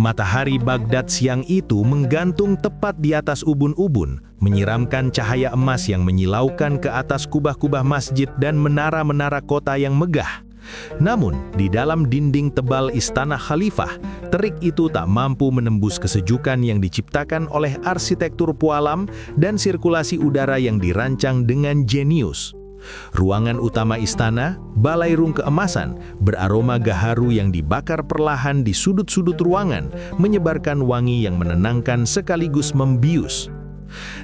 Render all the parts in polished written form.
Matahari Baghdad siang itu menggantung tepat di atas ubun-ubun, menyiramkan cahaya emas yang menyilaukan ke atas kubah-kubah masjid dan menara-menara kota yang megah. Namun, di dalam dinding tebal istana khalifah, terik itu tak mampu menembus kesejukan yang diciptakan oleh arsitektur pualam dan sirkulasi udara yang dirancang dengan jenius. Ruangan utama istana, balairung keemasan, beraroma gaharu yang dibakar perlahan di sudut-sudut ruangan, menyebarkan wangi yang menenangkan sekaligus membius.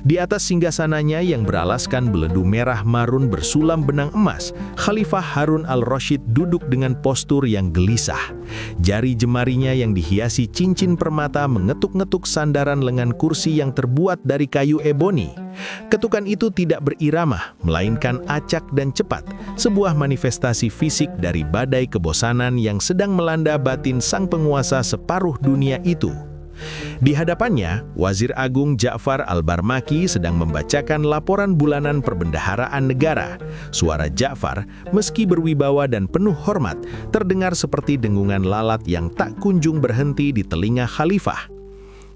Di atas singgasananya yang beralaskan beledu merah marun bersulam benang emas, Khalifah Harun al-Rasyid duduk dengan postur yang gelisah. Jari jemarinya yang dihiasi cincin permata mengetuk-ngetuk sandaran lengan kursi yang terbuat dari kayu eboni. Ketukan itu tidak berirama, melainkan acak dan cepat, sebuah manifestasi fisik dari badai kebosanan yang sedang melanda batin sang penguasa separuh dunia itu. Di hadapannya, Wazir Agung Ja'far al-Barmaki sedang membacakan laporan bulanan perbendaharaan negara. Suara Ja'far, meski berwibawa dan penuh hormat, terdengar seperti dengungan lalat yang tak kunjung berhenti di telinga khalifah.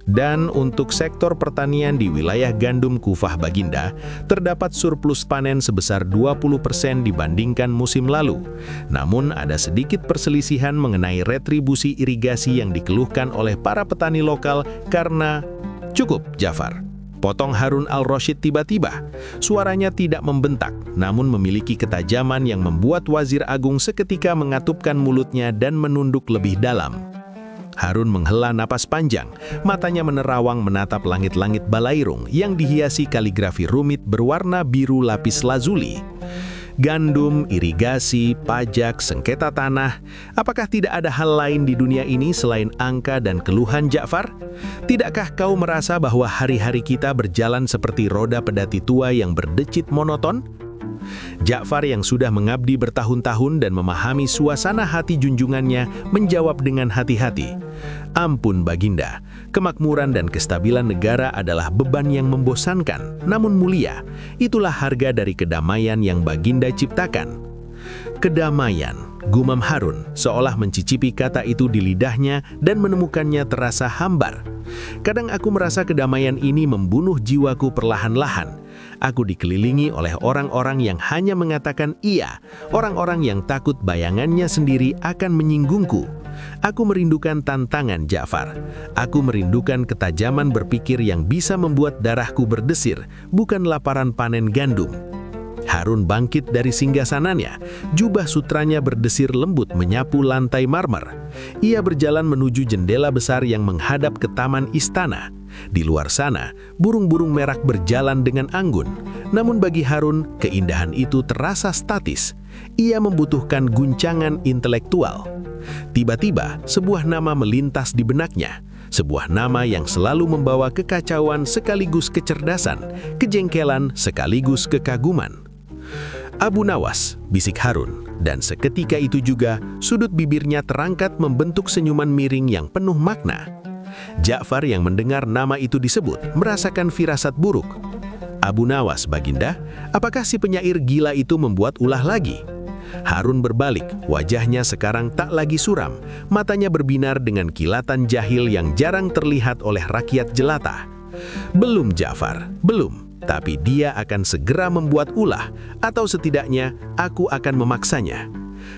Dan untuk sektor pertanian di wilayah gandum Kufah Baginda, terdapat surplus panen sebesar 20% dibandingkan musim lalu. Namun ada sedikit perselisihan mengenai retribusi irigasi yang dikeluhkan oleh para petani lokal karena... Cukup, Ja'far, potong Harun al-Rasyid tiba-tiba. Suaranya tidak membentak, namun memiliki ketajaman yang membuat Wazir Agung seketika mengatupkan mulutnya dan menunduk lebih dalam. Harun menghela napas panjang, matanya menerawang menatap langit-langit balairung yang dihiasi kaligrafi rumit berwarna biru lapis lazuli. Gandum, irigasi, pajak, sengketa tanah, apakah tidak ada hal lain di dunia ini selain angka dan keluhan Ja'far? Tidakkah kau merasa bahwa hari-hari kita berjalan seperti roda pedati tua yang berdecit monoton? Ja'far yang sudah mengabdi bertahun-tahun dan memahami suasana hati junjungannya menjawab dengan hati-hati. Ampun Baginda, kemakmuran dan kestabilan negara adalah beban yang membosankan, namun mulia. Itulah harga dari kedamaian yang Baginda ciptakan. Kedamaian, gumam Harun, seolah mencicipi kata itu di lidahnya dan menemukannya terasa hambar. Kadang aku merasa kedamaian ini membunuh jiwaku perlahan-lahan. Aku dikelilingi oleh orang-orang yang hanya mengatakan iya, orang-orang yang takut bayangannya sendiri akan menyinggungku. Aku merindukan tantangan Ja'far. Aku merindukan ketajaman berpikir yang bisa membuat darahku berdesir, bukan laparan panen gandum. Harun bangkit dari singgasananya, jubah sutranya berdesir lembut menyapu lantai marmer. Ia berjalan menuju jendela besar yang menghadap ke taman istana. Di luar sana, burung-burung merak berjalan dengan anggun. Namun bagi Harun, keindahan itu terasa statis. Ia membutuhkan guncangan intelektual. Tiba-tiba, sebuah nama melintas di benaknya. Sebuah nama yang selalu membawa kekacauan sekaligus kecerdasan, kejengkelan sekaligus kekaguman. Abu Nawas, bisik Harun, dan seketika itu juga sudut bibirnya terangkat membentuk senyuman miring yang penuh makna. Ja'far yang mendengar nama itu disebut merasakan firasat buruk. Abu Nawas, Baginda, apakah si penyair gila itu membuat ulah lagi? Harun berbalik, wajahnya sekarang tak lagi suram, matanya berbinar dengan kilatan jahil yang jarang terlihat oleh rakyat jelata. Belum Ja'far, belum. Tapi dia akan segera membuat ulah, atau setidaknya aku akan memaksanya.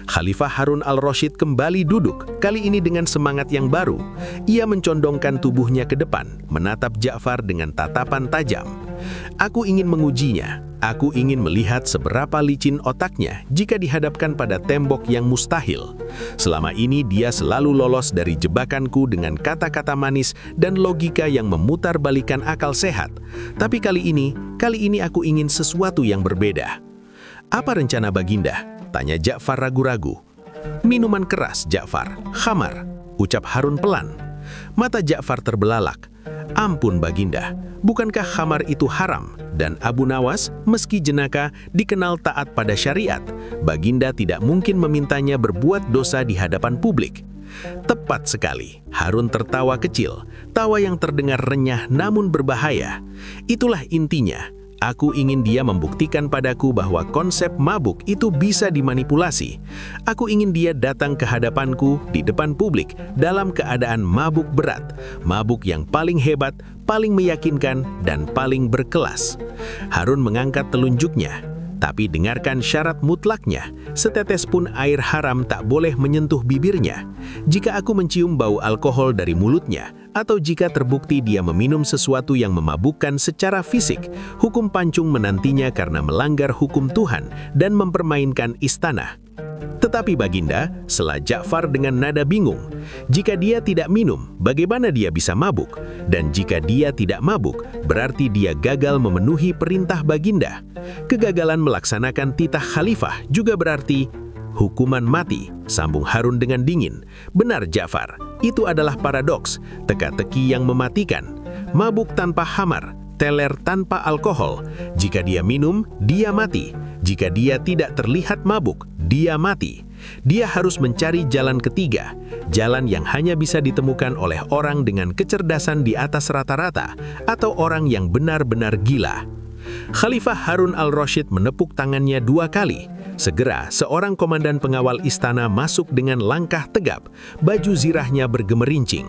Khalifah Harun al-Rasyid kembali duduk, kali ini dengan semangat yang baru. Ia mencondongkan tubuhnya ke depan, menatap Ja'far dengan tatapan tajam. Aku ingin mengujinya. Aku ingin melihat seberapa licin otaknya jika dihadapkan pada tembok yang mustahil. Selama ini dia selalu lolos dari jebakanku dengan kata-kata manis dan logika yang memutarbalikkan akal sehat. Tapi kali ini aku ingin sesuatu yang berbeda. Apa rencana Baginda? Tanya Ja'far ragu-ragu. Minuman keras, Ja'far. Khamar, ucap Harun pelan. Mata Ja'far terbelalak. Ampun Baginda, bukankah khamar itu haram? Dan Abu Nawas, meski jenaka, dikenal taat pada syariat. Baginda tidak mungkin memintanya berbuat dosa di hadapan publik. Tepat sekali, Harun tertawa kecil, tawa yang terdengar renyah namun berbahaya. Itulah intinya. Aku ingin dia membuktikan padaku bahwa konsep mabuk itu bisa dimanipulasi. Aku ingin dia datang ke hadapanku di depan publik dalam keadaan mabuk berat, mabuk yang paling hebat, paling meyakinkan, dan paling berkelas. Harun mengangkat telunjuknya, tapi dengarkan syarat mutlaknya, setetes pun air haram tak boleh menyentuh bibirnya. Jika aku mencium bau alkohol dari mulutnya, atau jika terbukti dia meminum sesuatu yang memabukkan secara fisik, hukum pancung menantinya karena melanggar hukum Tuhan dan mempermainkan istana. Tetapi Baginda, sela Ja'far dengan nada bingung. Jika dia tidak minum, bagaimana dia bisa mabuk? Dan jika dia tidak mabuk, berarti dia gagal memenuhi perintah Baginda. Kegagalan melaksanakan titah khalifah juga berarti hukuman mati, sambung Harun dengan dingin. Benar Ja'far, itu adalah paradoks, teka-teki yang mematikan. Mabuk tanpa khamar, teler tanpa alkohol. Jika dia minum, dia mati. Jika dia tidak terlihat mabuk, dia mati. Dia harus mencari jalan ketiga, jalan yang hanya bisa ditemukan oleh orang dengan kecerdasan di atas rata-rata, atau orang yang benar-benar gila. Khalifah Harun al-Rasyid menepuk tangannya 2 kali. Segera, seorang komandan pengawal istana masuk dengan langkah tegap, baju zirahnya bergemerincing.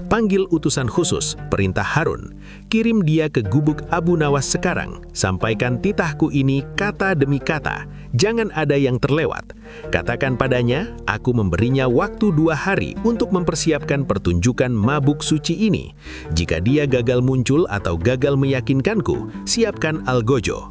Panggil utusan khusus, perintah Harun. Kirim dia ke gubuk Abu Nawas sekarang. Sampaikan titahku ini kata demi kata. Jangan ada yang terlewat. Katakan padanya, aku memberinya waktu 2 hari untuk mempersiapkan pertunjukan mabuk suci ini. Jika dia gagal muncul atau gagal meyakinkanku, siapkan algojo.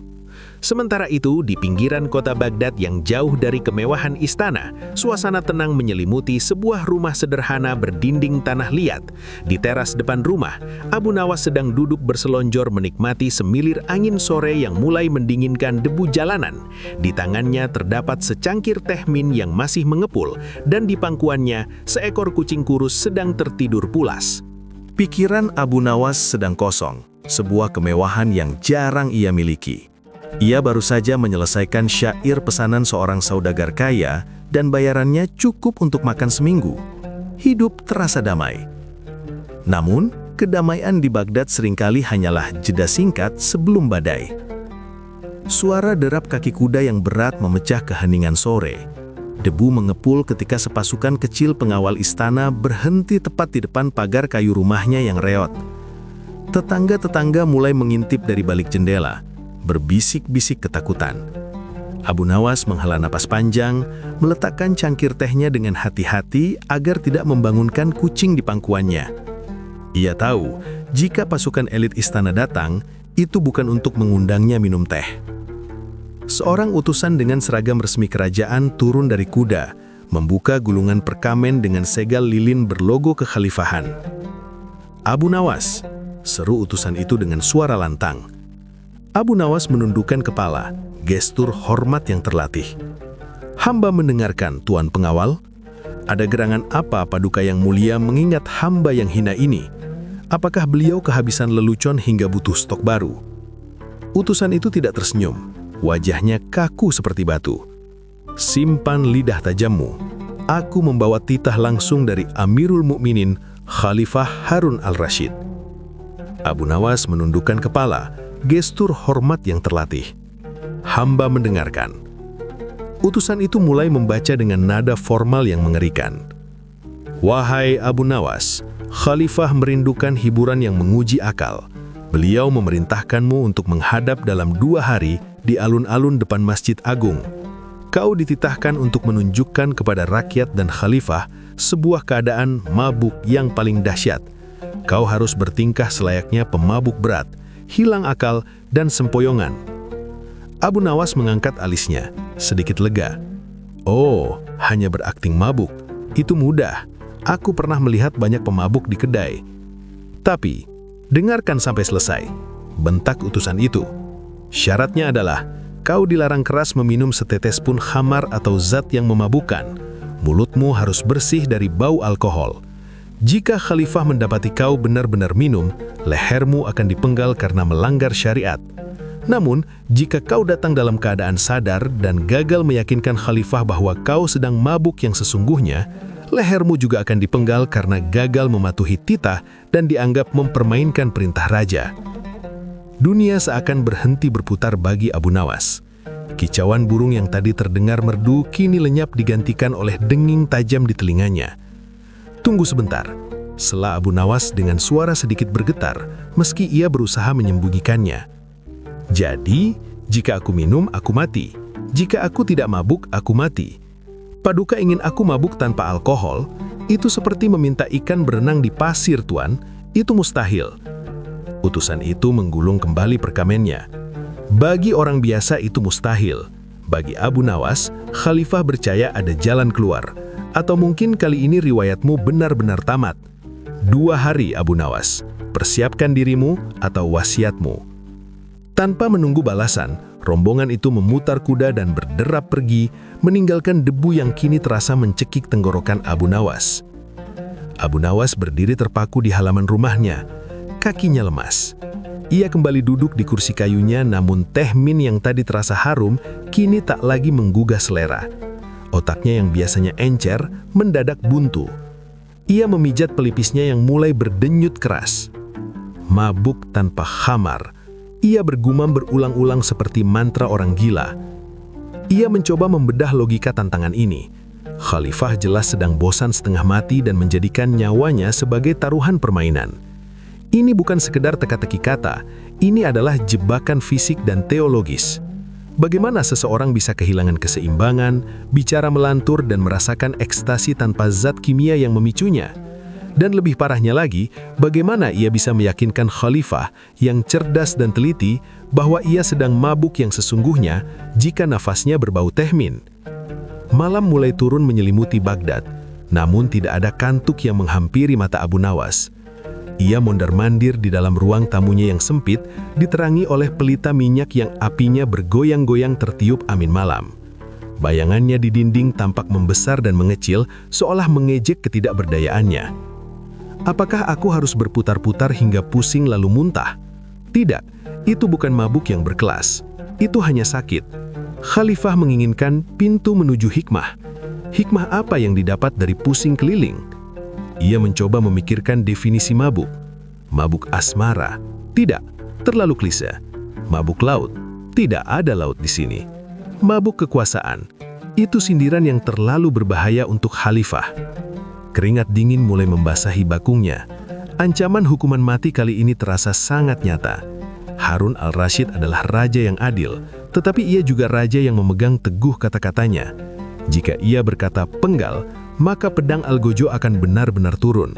Sementara itu, di pinggiran kota Baghdad yang jauh dari kemewahan istana, suasana tenang menyelimuti sebuah rumah sederhana berdinding tanah liat. Di teras depan rumah, Abu Nawas sedang duduk berselonjor menikmati semilir angin sore yang mulai mendinginkan debu jalanan. Di tangannya terdapat secangkir teh min yang masih mengepul, dan di pangkuannya, seekor kucing kurus sedang tertidur pulas. Pikiran Abu Nawas sedang kosong, sebuah kemewahan yang jarang ia miliki. Ia baru saja menyelesaikan syair pesanan seorang saudagar kaya dan bayarannya cukup untuk makan seminggu. Hidup terasa damai. Namun, kedamaian di Baghdad seringkali hanyalah jeda singkat sebelum badai. Suara derap kaki kuda yang berat memecah keheningan sore. Debu mengepul ketika sepasukan kecil pengawal istana berhenti tepat di depan pagar kayu rumahnya yang reot. Tetangga-tetangga mulai mengintip dari balik jendela, berbisik-bisik ketakutan. Abu Nawas menghela napas panjang, meletakkan cangkir tehnya dengan hati-hati agar tidak membangunkan kucing di pangkuannya. Ia tahu, jika pasukan elit istana datang, itu bukan untuk mengundangnya minum teh. Seorang utusan dengan seragam resmi kerajaan turun dari kuda, membuka gulungan perkamen dengan segel lilin berlogo kekhalifahan. "Abu Nawas," seru utusan itu dengan suara lantang. Abu Nawas menundukkan kepala, gestur hormat yang terlatih. "Hamba mendengarkan, Tuan Pengawal. Ada gerangan apa Paduka yang mulia mengingat hamba yang hina ini? Apakah beliau kehabisan lelucon hingga butuh stok baru?" Utusan itu tidak tersenyum, wajahnya kaku seperti batu. "Simpan lidah tajammu. Aku membawa titah langsung dari Amirul Mukminin, Khalifah Harun al-Rasyid." Abu Nawas menundukkan kepala, gestur hormat yang terlatih. "Hamba mendengarkan." Utusan itu mulai membaca dengan nada formal yang mengerikan. "Wahai Abu Nawas, Khalifah merindukan hiburan yang menguji akal. Beliau memerintahkanmu untuk menghadap dalam 2 hari di alun-alun depan Masjid Agung. Kau dititahkan untuk menunjukkan kepada rakyat dan Khalifah sebuah keadaan mabuk yang paling dahsyat. Kau harus bertingkah selayaknya pemabuk berat, hilang akal, dan sempoyongan." Abu Nawas mengangkat alisnya, sedikit lega. "Oh, hanya berakting mabuk. Itu mudah. Aku pernah melihat banyak pemabuk di kedai." "Tapi, dengarkan sampai selesai," bentak utusan itu. "Syaratnya adalah, kau dilarang keras meminum setetes pun khamar atau zat yang memabukkan. Mulutmu harus bersih dari bau alkohol. Jika khalifah mendapati kau benar-benar minum, lehermu akan dipenggal karena melanggar syariat. Namun, jika kau datang dalam keadaan sadar dan gagal meyakinkan khalifah bahwa kau sedang mabuk yang sesungguhnya, lehermu juga akan dipenggal karena gagal mematuhi titah dan dianggap mempermainkan perintah raja. Dunia seakan berhenti berputar bagi Abu Nawas. Kicauan burung yang tadi terdengar merdu kini lenyap digantikan oleh denging tajam di telinganya. Tunggu sebentar, sela Abu Nawas dengan suara sedikit bergetar, meski ia berusaha menyembunyikannya. Jadi, jika aku minum, aku mati. Jika aku tidak mabuk, aku mati. Paduka ingin aku mabuk tanpa alkohol, itu seperti meminta ikan berenang di pasir, Tuan. Itu mustahil. Utusan itu menggulung kembali perkamennya. Bagi orang biasa itu mustahil. Bagi Abu Nawas, khalifah percaya ada jalan keluar. Atau mungkin kali ini riwayatmu benar-benar tamat. 2 hari, Abu Nawas. Persiapkan dirimu atau wasiatmu. Tanpa menunggu balasan, rombongan itu memutar kuda dan berderap pergi, meninggalkan debu yang kini terasa mencekik tenggorokan Abu Nawas. Abu Nawas berdiri terpaku di halaman rumahnya. Kakinya lemas. Ia kembali duduk di kursi kayunya, namun teh min yang tadi terasa harum, kini tak lagi menggugah selera. Otaknya yang biasanya encer, mendadak buntu. Ia memijat pelipisnya yang mulai berdenyut keras. Mabuk tanpa khamar. Ia bergumam berulang-ulang seperti mantra orang gila. Ia mencoba membedah logika tantangan ini. Khalifah jelas sedang bosan setengah mati dan menjadikan nyawanya sebagai taruhan permainan. Ini bukan sekedar teka-teki kata, ini adalah jebakan fisik dan teologis. Bagaimana seseorang bisa kehilangan keseimbangan, bicara melantur dan merasakan ekstasi tanpa zat kimia yang memicunya? Dan lebih parahnya lagi, bagaimana ia bisa meyakinkan khalifah yang cerdas dan teliti bahwa ia sedang mabuk yang sesungguhnya jika nafasnya berbau teh min? Malam mulai turun menyelimuti Baghdad, namun tidak ada kantuk yang menghampiri mata Abu Nawas. Ia mondar-mandir di dalam ruang tamunya yang sempit, diterangi oleh pelita minyak yang apinya bergoyang-goyang tertiup angin malam. Bayangannya di dinding tampak membesar dan mengecil, seolah mengejek ketidakberdayaannya. Apakah aku harus berputar-putar hingga pusing lalu muntah? Tidak, itu bukan mabuk yang berkelas. Itu hanya sakit. Khalifah menginginkan pintu menuju hikmah. Hikmah apa yang didapat dari pusing keliling? Ia mencoba memikirkan definisi mabuk. Mabuk asmara? Tidak, terlalu klise. Mabuk laut? Tidak ada laut di sini. Mabuk kekuasaan? Itu sindiran yang terlalu berbahaya untuk khalifah. Keringat dingin mulai membasahi bakungnya. Ancaman hukuman mati kali ini terasa sangat nyata. Harun al-Rashid adalah raja yang adil, tetapi ia juga raja yang memegang teguh kata-katanya. Jika ia berkata penggal, maka pedang Algojo akan benar-benar turun.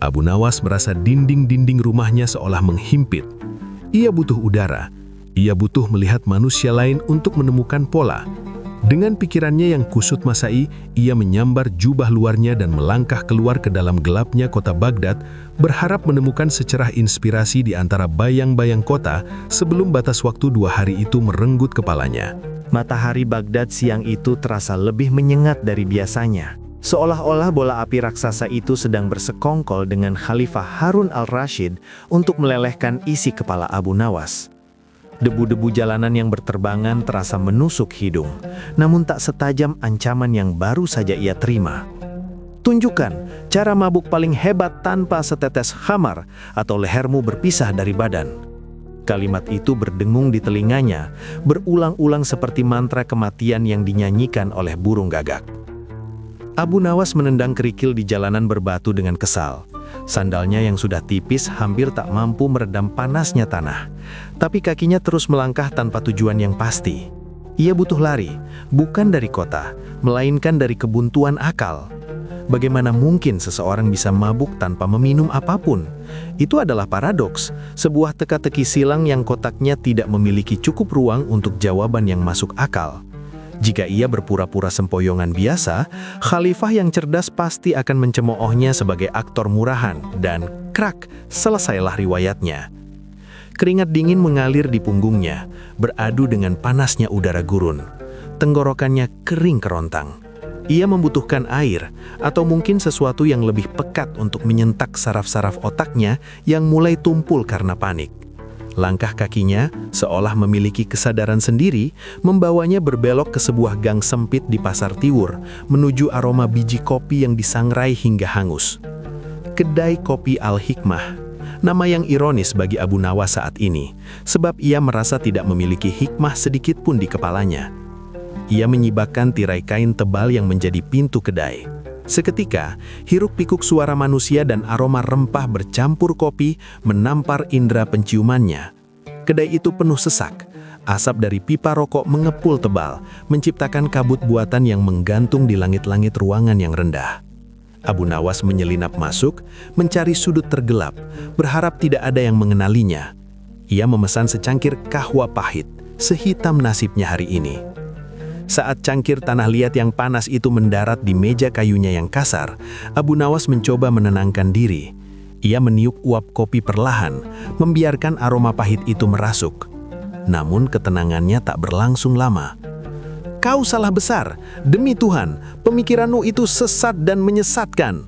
Abu Nawas merasa dinding-dinding rumahnya seolah menghimpit. Ia butuh udara. Ia butuh melihat manusia lain untuk menemukan pola. Dengan pikirannya yang kusut masai, ia menyambar jubah luarnya dan melangkah keluar ke dalam gelapnya kota Baghdad, berharap menemukan secerah inspirasi di antara bayang-bayang kota sebelum batas waktu 2 hari itu merenggut kepalanya. Matahari Baghdad siang itu terasa lebih menyengat dari biasanya. Seolah-olah bola api raksasa itu sedang bersekongkol dengan Khalifah Harun al-Rashid untuk melelehkan isi kepala Abu Nawas. Debu-debu jalanan yang berterbangan terasa menusuk hidung, namun tak setajam ancaman yang baru saja ia terima. Tunjukkan cara mabuk paling hebat tanpa setetes khamar, atau lehermu berpisah dari badan. Kalimat itu berdengung di telinganya, berulang-ulang seperti mantra kematian yang dinyanyikan oleh burung gagak. Abu Nawas menendang kerikil di jalanan berbatu dengan kesal. Sandalnya yang sudah tipis hampir tak mampu meredam panasnya tanah. Tapi kakinya terus melangkah tanpa tujuan yang pasti. Ia butuh lari, bukan dari kota, melainkan dari kebuntuan akal. Bagaimana mungkin seseorang bisa mabuk tanpa meminum apapun? Itu adalah paradoks, sebuah teka-teki silang yang kotaknya tidak memiliki cukup ruang untuk jawaban yang masuk akal. Jika ia berpura-pura sempoyongan biasa, khalifah yang cerdas pasti akan mencemoohnya sebagai aktor murahan, dan krak, selesailah riwayatnya. Keringat dingin mengalir di punggungnya, beradu dengan panasnya udara gurun. Tenggorokannya kering kerontang. Ia membutuhkan air, atau mungkin sesuatu yang lebih pekat untuk menyentak saraf-saraf otaknya yang mulai tumpul karena panik. Langkah kakinya, seolah memiliki kesadaran sendiri, membawanya berbelok ke sebuah gang sempit di Pasar Tiwur, menuju aroma biji kopi yang disangrai hingga hangus. Kedai Kopi Al-Hikmah, nama yang ironis bagi Abu Nawas saat ini, sebab ia merasa tidak memiliki hikmah sedikit pun di kepalanya. Ia menyibakkan tirai kain tebal yang menjadi pintu kedai. Seketika, hiruk-pikuk suara manusia dan aroma rempah bercampur kopi menampar indera penciumannya. Kedai itu penuh sesak. Asap dari pipa rokok mengepul tebal, menciptakan kabut buatan yang menggantung di langit-langit ruangan yang rendah. Abu Nawas menyelinap masuk, mencari sudut tergelap, berharap tidak ada yang mengenalinya. Ia memesan secangkir kahwa pahit, sehitam nasibnya hari ini. Saat cangkir tanah liat yang panas itu mendarat di meja kayunya yang kasar, Abu Nawas mencoba menenangkan diri. Ia meniup uap kopi perlahan, membiarkan aroma pahit itu merasuk. Namun ketenangannya tak berlangsung lama. "Kau salah besar, demi Tuhan, pemikiranmu itu sesat dan menyesatkan."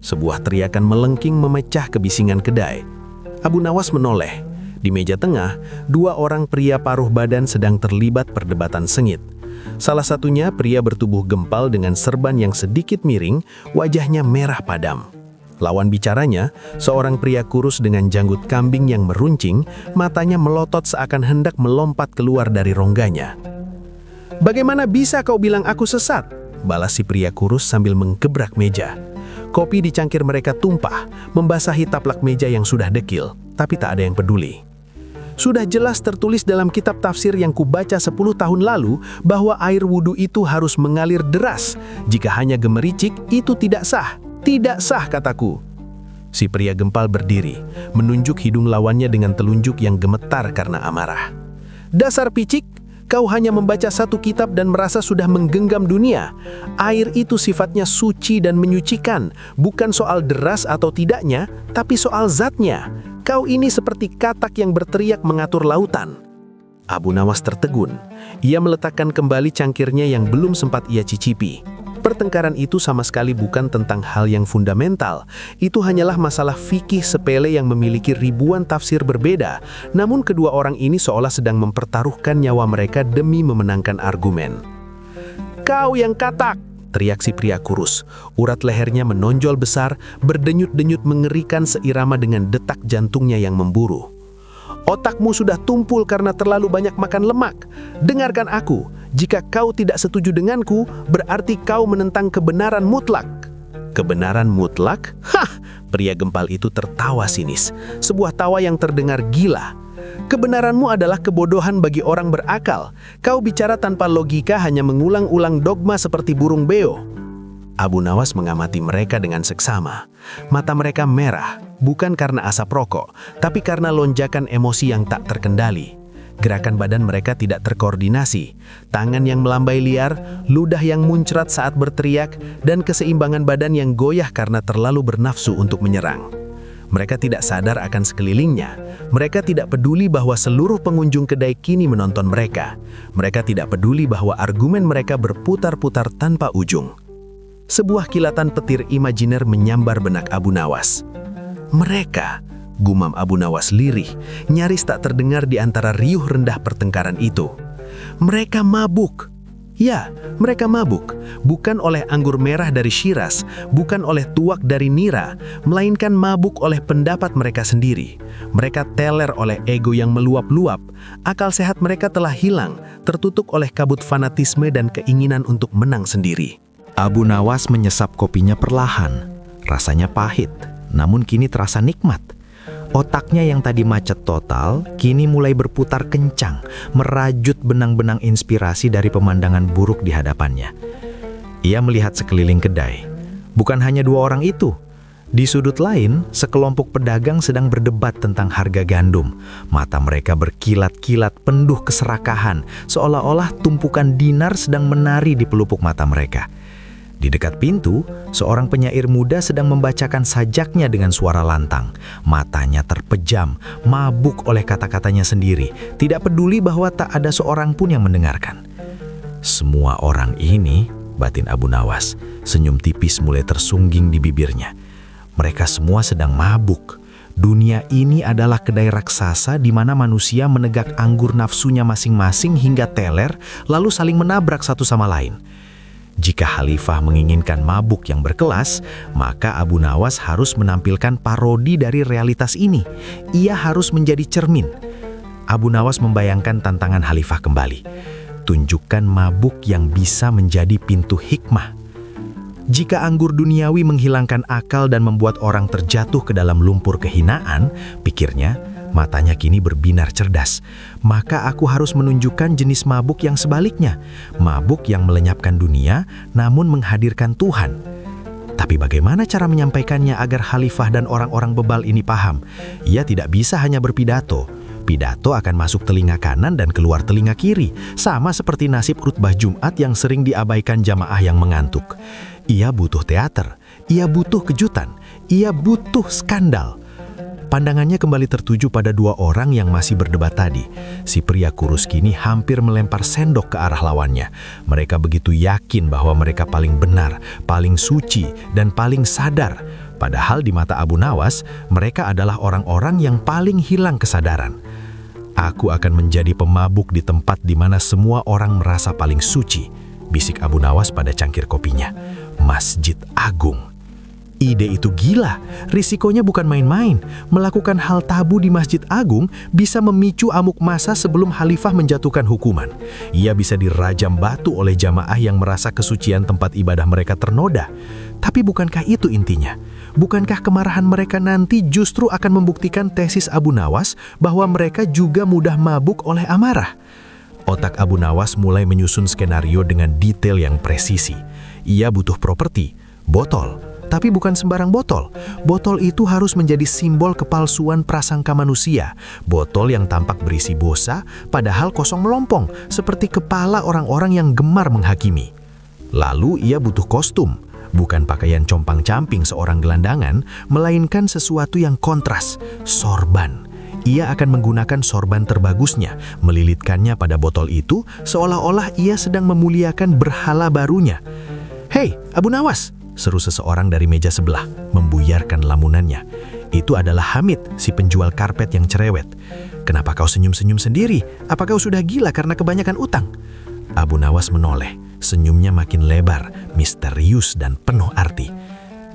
Sebuah teriakan melengking memecah kebisingan kedai. Abu Nawas menoleh. Di meja tengah, dua orang pria paruh badan sedang terlibat perdebatan sengit. Salah satunya pria bertubuh gempal dengan serban yang sedikit miring, wajahnya merah padam. Lawan bicaranya, seorang pria kurus dengan janggut kambing yang meruncing, matanya melotot seakan hendak melompat keluar dari rongganya. "Bagaimana bisa kau bilang aku sesat?" balas si pria kurus sambil menggebrak meja. Kopi di cangkir mereka tumpah, membasahi taplak meja yang sudah dekil, tapi tak ada yang peduli. "Sudah jelas tertulis dalam kitab tafsir yang kubaca 10 tahun lalu bahwa air wudhu itu harus mengalir deras. Jika hanya gemericik, itu tidak sah. Tidak sah, kataku." Si pria gempal berdiri, menunjuk hidung lawannya dengan telunjuk yang gemetar karena amarah. "Dasar picik, kau hanya membaca satu kitab dan merasa sudah menggenggam dunia. Air itu sifatnya suci dan menyucikan, bukan soal deras atau tidaknya, tapi soal zatnya. Kau ini seperti katak yang berteriak mengatur lautan." Abu Nawas tertegun. Ia meletakkan kembali cangkirnya yang belum sempat ia cicipi. Pertengkaran itu sama sekali bukan tentang hal yang fundamental. Itu hanyalah masalah fikih sepele yang memiliki ribuan tafsir berbeda. Namun kedua orang ini seolah sedang mempertaruhkan nyawa mereka demi memenangkan argumen. "Kau yang katak!" teriak si pria kurus. Urat lehernya menonjol besar, berdenyut-denyut mengerikan seirama dengan detak jantungnya yang memburu. "Otakmu sudah tumpul karena terlalu banyak makan lemak. Dengarkan aku, jika kau tidak setuju denganku, berarti kau menentang kebenaran mutlak." "Kebenaran mutlak?" Hah! Pria gempal itu tertawa sinis, sebuah tawa yang terdengar gila. "Kebenaranmu adalah kebodohan bagi orang berakal. Kau bicara tanpa logika, hanya mengulang-ulang dogma seperti burung beo." Abu Nawas mengamati mereka dengan seksama. Mata mereka merah, bukan karena asap rokok, tapi karena lonjakan emosi yang tak terkendali. Gerakan badan mereka tidak terkoordinasi, tangan yang melambai liar, ludah yang muncrat saat berteriak, dan keseimbangan badan yang goyah karena terlalu bernafsu untuk menyerang. Mereka tidak sadar akan sekelilingnya. Mereka tidak peduli bahwa seluruh pengunjung kedai kini menonton mereka. Mereka tidak peduli bahwa argumen mereka berputar-putar tanpa ujung. Sebuah kilatan petir imajiner menyambar benak Abu Nawas. "Mereka," gumam Abu Nawas lirih, nyaris tak terdengar di antara riuh rendah pertengkaran itu. "Mereka mabuk. Ya, mereka mabuk, bukan oleh anggur merah dari Syiraz, bukan oleh tuak dari Nira, melainkan mabuk oleh pendapat mereka sendiri. Mereka teler oleh ego yang meluap-luap. Akal sehat mereka telah hilang, tertutup oleh kabut fanatisme dan keinginan untuk menang sendiri." Abu Nawas menyesap kopinya perlahan. Rasanya pahit, namun kini terasa nikmat. Otaknya yang tadi macet total, kini mulai berputar kencang, merajut benang-benang inspirasi dari pemandangan buruk di hadapannya. Ia melihat sekeliling kedai. Bukan hanya dua orang itu. Di sudut lain, sekelompok pedagang sedang berdebat tentang harga gandum. Mata mereka berkilat-kilat penuh keserakahan, seolah-olah tumpukan dinar sedang menari di pelupuk mata mereka. Di dekat pintu, seorang penyair muda sedang membacakan sajaknya dengan suara lantang. Matanya terpejam, mabuk oleh kata-katanya sendiri, tidak peduli bahwa tak ada seorang pun yang mendengarkan. Semua orang ini batin Abu Nawas. Senyum tipis mulai tersungging di bibirnya. Mereka semua sedang mabuk. Dunia ini adalah kedai raksasa di mana manusia menegak anggur nafsunya masing-masing hingga teler, lalu saling menabrak satu sama lain. Jika Khalifah menginginkan mabuk yang berkelas, maka Abu Nawas harus menampilkan parodi dari realitas ini. Ia harus menjadi cermin. Abu Nawas membayangkan tantangan Khalifah kembali. Tunjukkan mabuk yang bisa menjadi pintu hikmah. Jika anggur duniawi menghilangkan akal dan membuat orang terjatuh ke dalam lumpur kehinaan, pikirnya, matanya kini berbinar cerdas. Maka aku harus menunjukkan jenis mabuk yang sebaliknya. Mabuk yang melenyapkan dunia, namun menghadirkan Tuhan. Tapi bagaimana cara menyampaikannya agar Khalifah dan orang-orang bebal ini paham? Ia tidak bisa hanya berpidato. Pidato akan masuk telinga kanan dan keluar telinga kiri. Sama seperti nasib khutbah Jumat yang sering diabaikan jamaah yang mengantuk. Ia butuh teater, ia butuh kejutan, ia butuh skandal. Pandangannya kembali tertuju pada dua orang yang masih berdebat tadi. Si pria kurus kini hampir melempar sendok ke arah lawannya. Mereka begitu yakin bahwa mereka paling benar, paling suci, dan paling sadar. Padahal di mata Abu Nawas, mereka adalah orang-orang yang paling hilang kesadaran. Aku akan menjadi pemabuk di tempat di mana semua orang merasa paling suci, bisik Abu Nawas pada cangkir kopinya. Masjid Agung. Ide itu gila, risikonya bukan main-main. Melakukan hal tabu di Masjid Agung bisa memicu amuk massa sebelum Khalifah menjatuhkan hukuman. Ia bisa dirajam batu oleh jamaah yang merasa kesucian tempat ibadah mereka ternoda. Tapi bukankah itu intinya? Bukankah kemarahan mereka nanti justru akan membuktikan tesis Abu Nawas bahwa mereka juga mudah mabuk oleh amarah? Otak Abu Nawas mulai menyusun skenario dengan detail yang presisi. Ia butuh properti, botol. Tapi bukan sembarang botol. Botol itu harus menjadi simbol kepalsuan prasangka manusia. Botol yang tampak berisi bosa, padahal kosong melompong, seperti kepala orang-orang yang gemar menghakimi. Lalu ia butuh kostum. Bukan pakaian compang-camping seorang gelandangan, melainkan sesuatu yang kontras, sorban. Ia akan menggunakan sorban terbagusnya, melilitkannya pada botol itu, seolah-olah ia sedang memuliakan berhala barunya. "Hei, Abu Nawas!" seru seseorang dari meja sebelah, membuyarkan lamunannya. Itu adalah Hamid, si penjual karpet yang cerewet. "Kenapa kau senyum-senyum sendiri? Apa kau sudah gila karena kebanyakan utang?" Abu Nawas menoleh, senyumnya makin lebar, misterius dan penuh arti.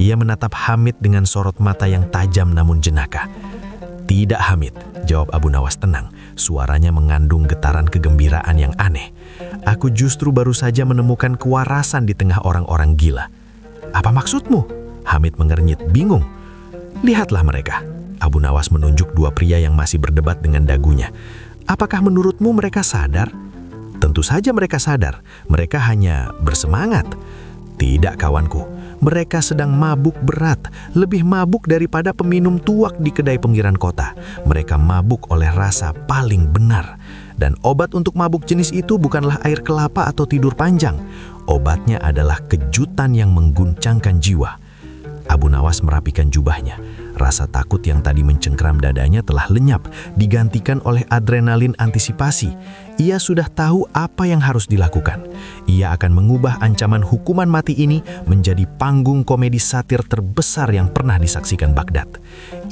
Ia menatap Hamid dengan sorot mata yang tajam namun jenaka. "Tidak, Hamid," jawab Abu Nawas tenang. Suaranya mengandung getaran kegembiraan yang aneh. "Aku justru baru saja menemukan kewarasan di tengah orang-orang gila." "Apa maksudmu?" Hamid mengernyit, bingung. "Lihatlah mereka." Abu Nawas menunjuk dua pria yang masih berdebat dengan dagunya. "Apakah menurutmu mereka sadar?" "Tentu saja mereka sadar. Mereka hanya bersemangat." "Tidak, kawanku. Mereka sedang mabuk berat, lebih mabuk daripada peminum tuak di kedai pinggiran kota. Mereka mabuk oleh rasa paling benar. Dan obat untuk mabuk jenis itu bukanlah air kelapa atau tidur panjang. Obatnya adalah kejutan yang mengguncangkan jiwa." Abu Nawas merapikan jubahnya. Rasa takut yang tadi mencengkram dadanya telah lenyap, digantikan oleh adrenalin antisipasi. Ia sudah tahu apa yang harus dilakukan. Ia akan mengubah ancaman hukuman mati ini menjadi panggung komedi satir terbesar yang pernah disaksikan Baghdad.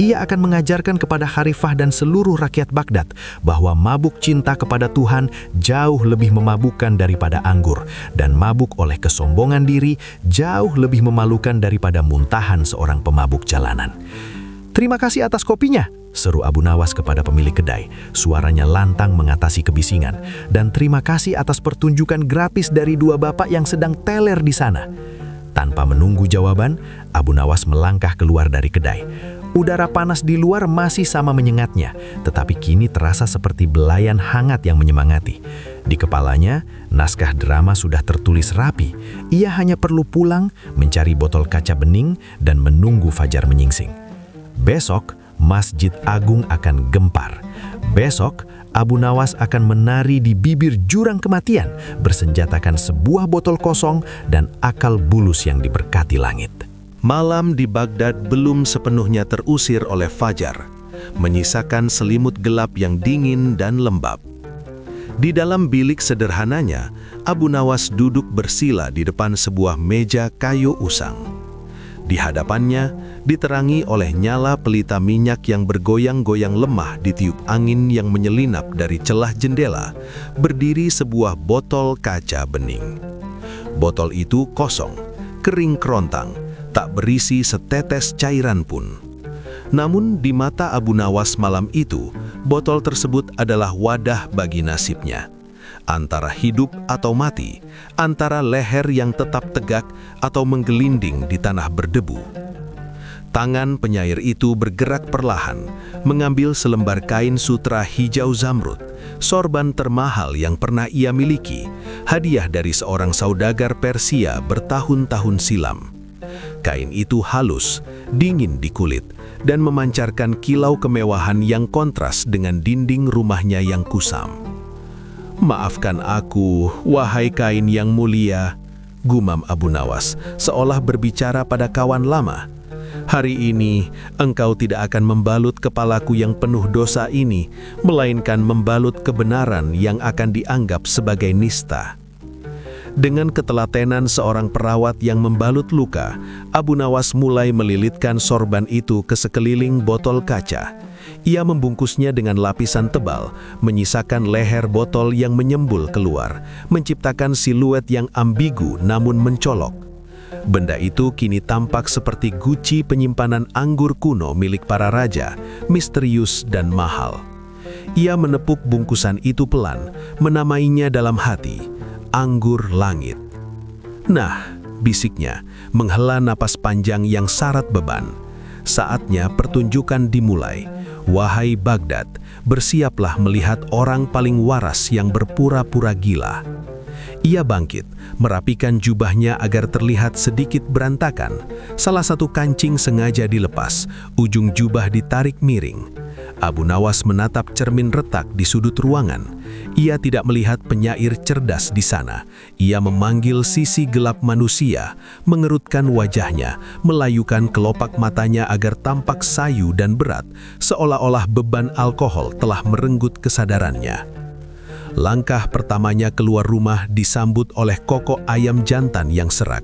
Ia akan mengajarkan kepada Khalifah dan seluruh rakyat Baghdad bahwa mabuk cinta kepada Tuhan jauh lebih memabukkan daripada anggur, dan mabuk oleh kesombongan diri jauh lebih memalukan daripada muntahan seorang pemabuk jalanan. "Terima kasih atas kopinya," seru Abu Nawas kepada pemilik kedai. Suaranya lantang mengatasi kebisingan. "Dan terima kasih atas pertunjukan gratis dari dua bapak yang sedang teler di sana." Tanpa menunggu jawaban, Abu Nawas melangkah keluar dari kedai. Udara panas di luar masih sama menyengatnya, tetapi kini terasa seperti belayan hangat yang menyemangati. Di kepalanya, naskah drama sudah tertulis rapi. Ia hanya perlu pulang, mencari botol kaca bening, dan menunggu fajar menyingsing. Besok, Masjid Agung akan gempar. Besok, Abu Nawas akan menari di bibir jurang kematian, bersenjatakan sebuah botol kosong dan akal bulus yang diberkati langit. Malam di Baghdad belum sepenuhnya terusir oleh fajar, menyisakan selimut gelap yang dingin dan lembab. Di dalam bilik sederhananya, Abu Nawas duduk bersila di depan sebuah meja kayu usang. Di hadapannya, diterangi oleh nyala pelita minyak yang bergoyang-goyang lemah ditiup angin yang menyelinap dari celah jendela, berdiri sebuah botol kaca bening. Botol itu kosong, kering kerontang, tak berisi setetes cairan pun. Namun di mata Abu Nawas malam itu, botol tersebut adalah wadah bagi nasibnya. Antara hidup atau mati, antara leher yang tetap tegak atau menggelinding di tanah berdebu. Tangan penyair itu bergerak perlahan, mengambil selembar kain sutra hijau zamrud, sorban termahal yang pernah ia miliki, hadiah dari seorang saudagar Persia bertahun-tahun silam. Kain itu halus, dingin di kulit, dan memancarkan kilau kemewahan yang kontras dengan dinding rumahnya yang kusam. "Maafkan aku, wahai kain yang mulia," gumam Abu Nawas, seolah berbicara pada kawan lama. "Hari ini, engkau tidak akan membalut kepalaku yang penuh dosa ini, melainkan membalut kebenaran yang akan dianggap sebagai nista." Dengan ketelatenan seorang perawat yang membalut luka, Abu Nawas mulai melilitkan sorban itu ke sekeliling botol kaca. Ia membungkusnya dengan lapisan tebal, menyisakan leher botol yang menyembul keluar, menciptakan siluet yang ambigu namun mencolok. Benda itu kini tampak seperti guci penyimpanan anggur kuno milik para raja, misterius dan mahal. Ia menepuk bungkusan itu pelan, menamainya dalam hati, "Anggur Langit." "Nah," bisiknya, menghela napas panjang yang syarat beban. "Saatnya pertunjukan dimulai. Wahai Baghdad, bersiaplah melihat orang paling waras yang berpura-pura gila." Ia bangkit, merapikan jubahnya agar terlihat sedikit berantakan. Salah satu kancing sengaja dilepas, ujung jubah ditarik miring. Abu Nawas menatap cermin retak di sudut ruangan. Ia tidak melihat penyair cerdas di sana. Ia memanggil sisi gelap manusia, mengerutkan wajahnya, melayukan kelopak matanya agar tampak sayu dan berat, seolah-olah beban alkohol telah merenggut kesadarannya. Langkah pertamanya keluar rumah disambut oleh kokok ayam jantan yang serak.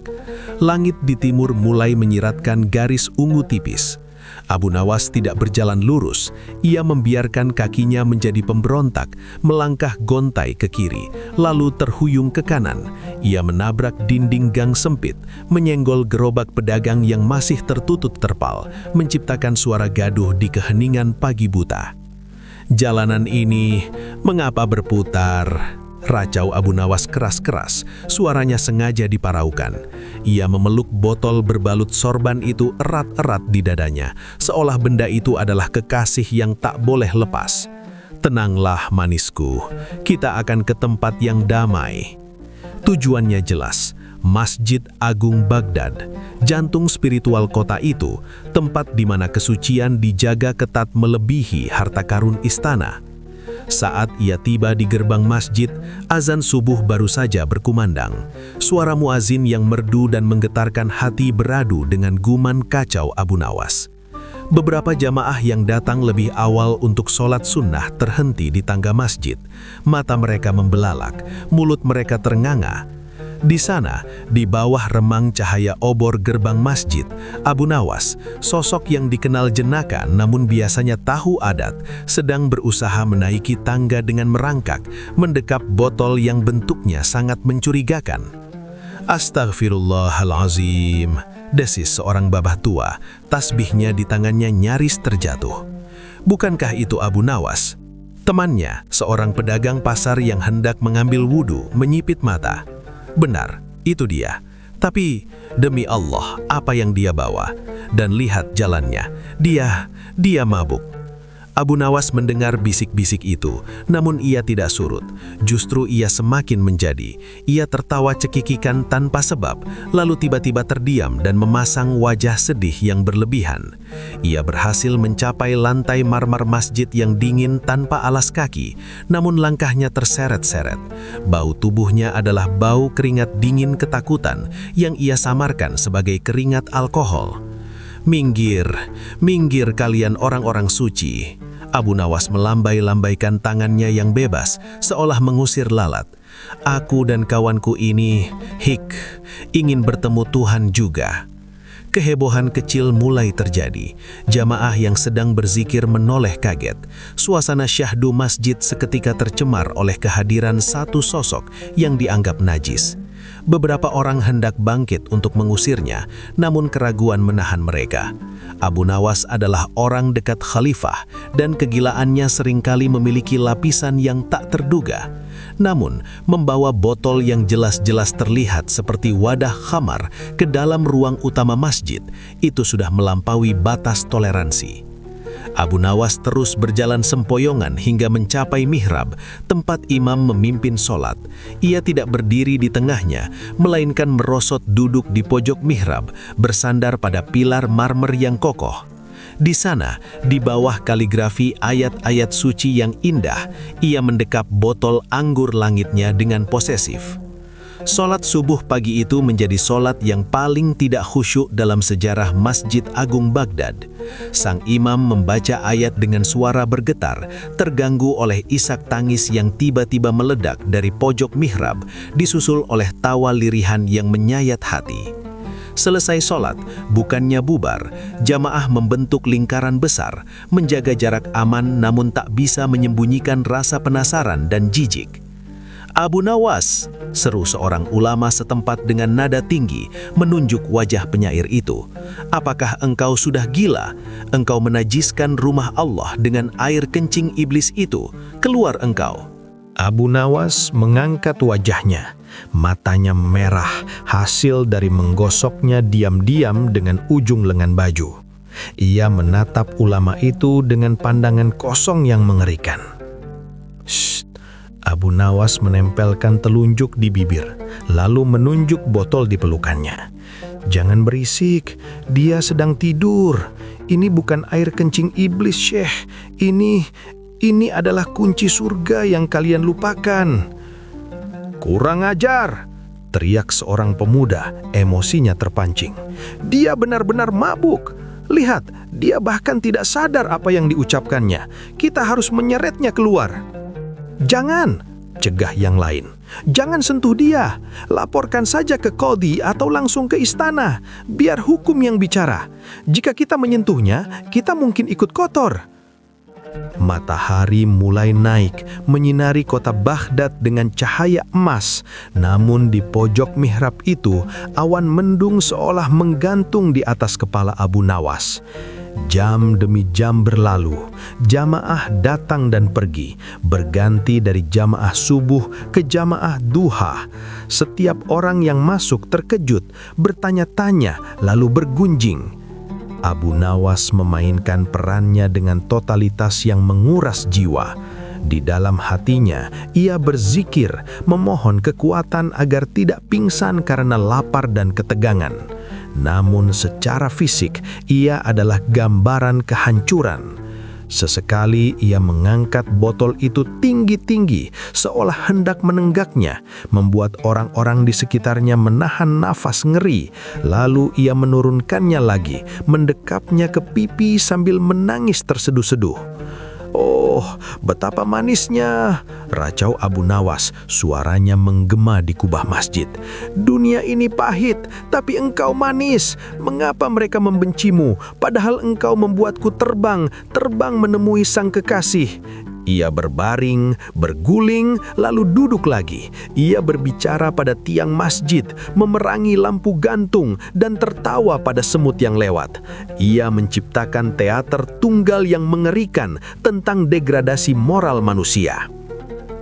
Langit di timur mulai menyiratkan garis ungu tipis. Abu Nawas tidak berjalan lurus. Ia membiarkan kakinya menjadi pemberontak, melangkah gontai ke kiri, lalu terhuyung ke kanan. Ia menabrak dinding gang sempit, menyenggol gerobak pedagang yang masih tertutup terpal, menciptakan suara gaduh di keheningan pagi buta. "Jalanan ini, mengapa berputar?" racau Abu Nawas keras-keras, suaranya sengaja diparaukan. Ia memeluk botol berbalut sorban itu erat-erat di dadanya, seolah benda itu adalah kekasih yang tak boleh lepas. "Tenanglah manisku, kita akan ke tempat yang damai." Tujuannya jelas, Masjid Agung Baghdad, jantung spiritual kota itu, tempat di mana kesucian dijaga ketat melebihi harta karun istana. Saat ia tiba di gerbang masjid, azan subuh baru saja berkumandang. Suara muazin yang merdu dan menggetarkan hati beradu dengan guman kacau Abu Nawas. Beberapa jamaah yang datang lebih awal untuk sholat sunnah terhenti di tangga masjid. Mata mereka membelalak, mulut mereka ternganga. Di sana, di bawah remang cahaya obor gerbang masjid, Abu Nawas, sosok yang dikenal jenaka namun biasanya tahu adat, sedang berusaha menaiki tangga dengan merangkak, mendekap botol yang bentuknya sangat mencurigakan. "Astaghfirullahalazim," desis seorang babah tua, tasbihnya di tangannya nyaris terjatuh. Bukankah itu Abu Nawas? Temannya, seorang pedagang pasar yang hendak mengambil wudhu, menyipit mata. Benar, itu dia. Tapi demi Allah, apa yang dia bawa? Dan lihat jalannya, dia mabuk. Abu Nawas mendengar bisik-bisik itu, namun ia tidak surut. Justru ia semakin menjadi. Ia tertawa cekikikan tanpa sebab, lalu tiba-tiba terdiam dan memasang wajah sedih yang berlebihan. Ia berhasil mencapai lantai marmer masjid yang dingin tanpa alas kaki, namun langkahnya terseret-seret. Bau tubuhnya adalah bau keringat dingin ketakutan yang ia samarkan sebagai keringat alkohol. "Minggir, minggir kalian orang-orang suci." Abu Nawas melambai-lambaikan tangannya yang bebas, seolah mengusir lalat. Aku dan kawanku ini, ingin bertemu Tuhan juga. Kehebohan kecil mulai terjadi. Jamaah yang sedang berzikir menoleh kaget. Suasana syahdu masjid seketika tercemar oleh kehadiran satu sosok yang dianggap najis. Beberapa orang hendak bangkit untuk mengusirnya, namun keraguan menahan mereka. Abu Nawas adalah orang dekat khalifah dan kegilaannya seringkali memiliki lapisan yang tak terduga. Namun, membawa botol yang jelas-jelas terlihat seperti wadah khamar ke dalam ruang utama masjid, itu sudah melampaui batas toleransi. Abu Nawas terus berjalan sempoyongan hingga mencapai mihrab, tempat imam memimpin sholat. Ia tidak berdiri di tengahnya, melainkan merosot duduk di pojok mihrab, bersandar pada pilar marmer yang kokoh. Di sana, di bawah kaligrafi ayat-ayat suci yang indah, ia mendekap botol anggur langitnya dengan posesif. Sholat subuh pagi itu menjadi sholat yang paling tidak khusyuk dalam sejarah Masjid Agung Baghdad. Sang imam membaca ayat dengan suara bergetar, terganggu oleh isak tangis yang tiba-tiba meledak dari pojok mihrab, disusul oleh tawa lirihan yang menyayat hati. Selesai sholat, bukannya bubar, jamaah membentuk lingkaran besar, menjaga jarak aman namun tak bisa menyembunyikan rasa penasaran dan jijik. "Abu Nawas," seru seorang ulama setempat dengan nada tinggi, menunjuk wajah penyair itu. "Apakah engkau sudah gila? Engkau menajiskan rumah Allah dengan air kencing iblis itu. Keluar engkau!" Abu Nawas mengangkat wajahnya. Matanya merah, hasil dari menggosoknya diam-diam dengan ujung lengan baju. Ia menatap ulama itu dengan pandangan kosong yang mengerikan. "Shh!" Abu Nawas menempelkan telunjuk di bibir, lalu menunjuk botol di pelukannya. "Jangan berisik, dia sedang tidur. Ini bukan air kencing iblis, Syekh. Ini adalah kunci surga yang kalian lupakan." "Kurang ajar!" teriak seorang pemuda, emosinya terpancing. "Dia benar-benar mabuk. Lihat, dia bahkan tidak sadar apa yang diucapkannya. Kita harus menyeretnya keluar." "Jangan!" cegah yang lain. "Jangan sentuh dia. Laporkan saja ke qadhi atau langsung ke istana. Biar hukum yang bicara. Jika kita menyentuhnya, kita mungkin ikut kotor." Matahari mulai naik, menyinari kota Baghdad dengan cahaya emas. Namun di pojok mihrab itu, awan mendung seolah menggantung di atas kepala Abu Nawas. Jam demi jam berlalu, jamaah datang dan pergi, berganti dari jamaah subuh ke jamaah duha. Setiap orang yang masuk terkejut, bertanya-tanya, lalu bergunjing. Abu Nawas memainkan perannya dengan totalitas yang menguras jiwa. Di dalam hatinya, ia berzikir, memohon kekuatan agar tidak pingsan karena lapar dan ketegangan. Namun secara fisik, ia adalah gambaran kehancuran. Sesekali ia mengangkat botol itu tinggi-tinggi, seolah hendak menenggaknya, membuat orang-orang di sekitarnya menahan nafas ngeri. Lalu ia menurunkannya lagi, mendekapnya ke pipi sambil menangis terseduh-seduh. "Oh, betapa manisnya!" racau Abu Nawas, suaranya menggema di kubah masjid. "Dunia ini pahit, tapi engkau manis. Mengapa mereka membencimu, padahal engkau membuatku terbang menemui sang kekasih?" Ia berbaring, berguling, lalu duduk lagi. Ia berbicara pada tiang masjid, memerangi lampu gantung, dan tertawa pada semut yang lewat. Ia menciptakan teater tunggal yang mengerikan tentang degradasi moral manusia.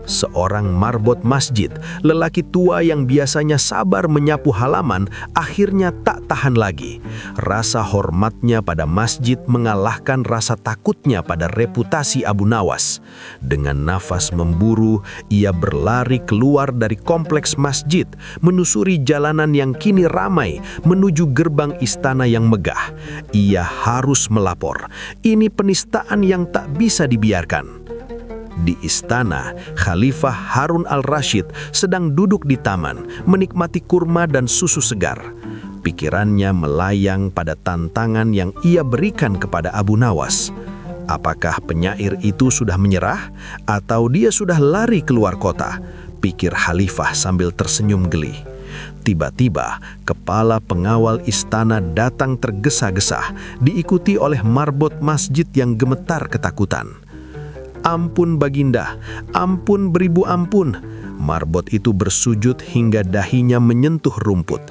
Seorang marbot masjid, lelaki tua yang biasanya sabar menyapu halaman, akhirnya tak tahan lagi. Rasa hormatnya pada masjid mengalahkan rasa takutnya pada reputasi Abu Nawas. Dengan nafas memburu, ia berlari keluar dari kompleks masjid, menusuri jalanan yang kini ramai, menuju gerbang istana yang megah. Ia harus melapor. Ini penistaan yang tak bisa dibiarkan. Di istana, Khalifah Harun al-Rashid sedang duduk di taman, menikmati kurma dan susu segar. Pikirannya melayang pada tantangan yang ia berikan kepada Abu Nawas. Apakah penyair itu sudah menyerah atau dia sudah lari keluar kota? Pikir Khalifah sambil tersenyum geli. Tiba-tiba, kepala pengawal istana datang tergesa-gesa, diikuti oleh marbot masjid yang gemetar ketakutan. "Ampun Baginda, ampun beribu ampun." Marbot itu bersujud hingga dahinya menyentuh rumput.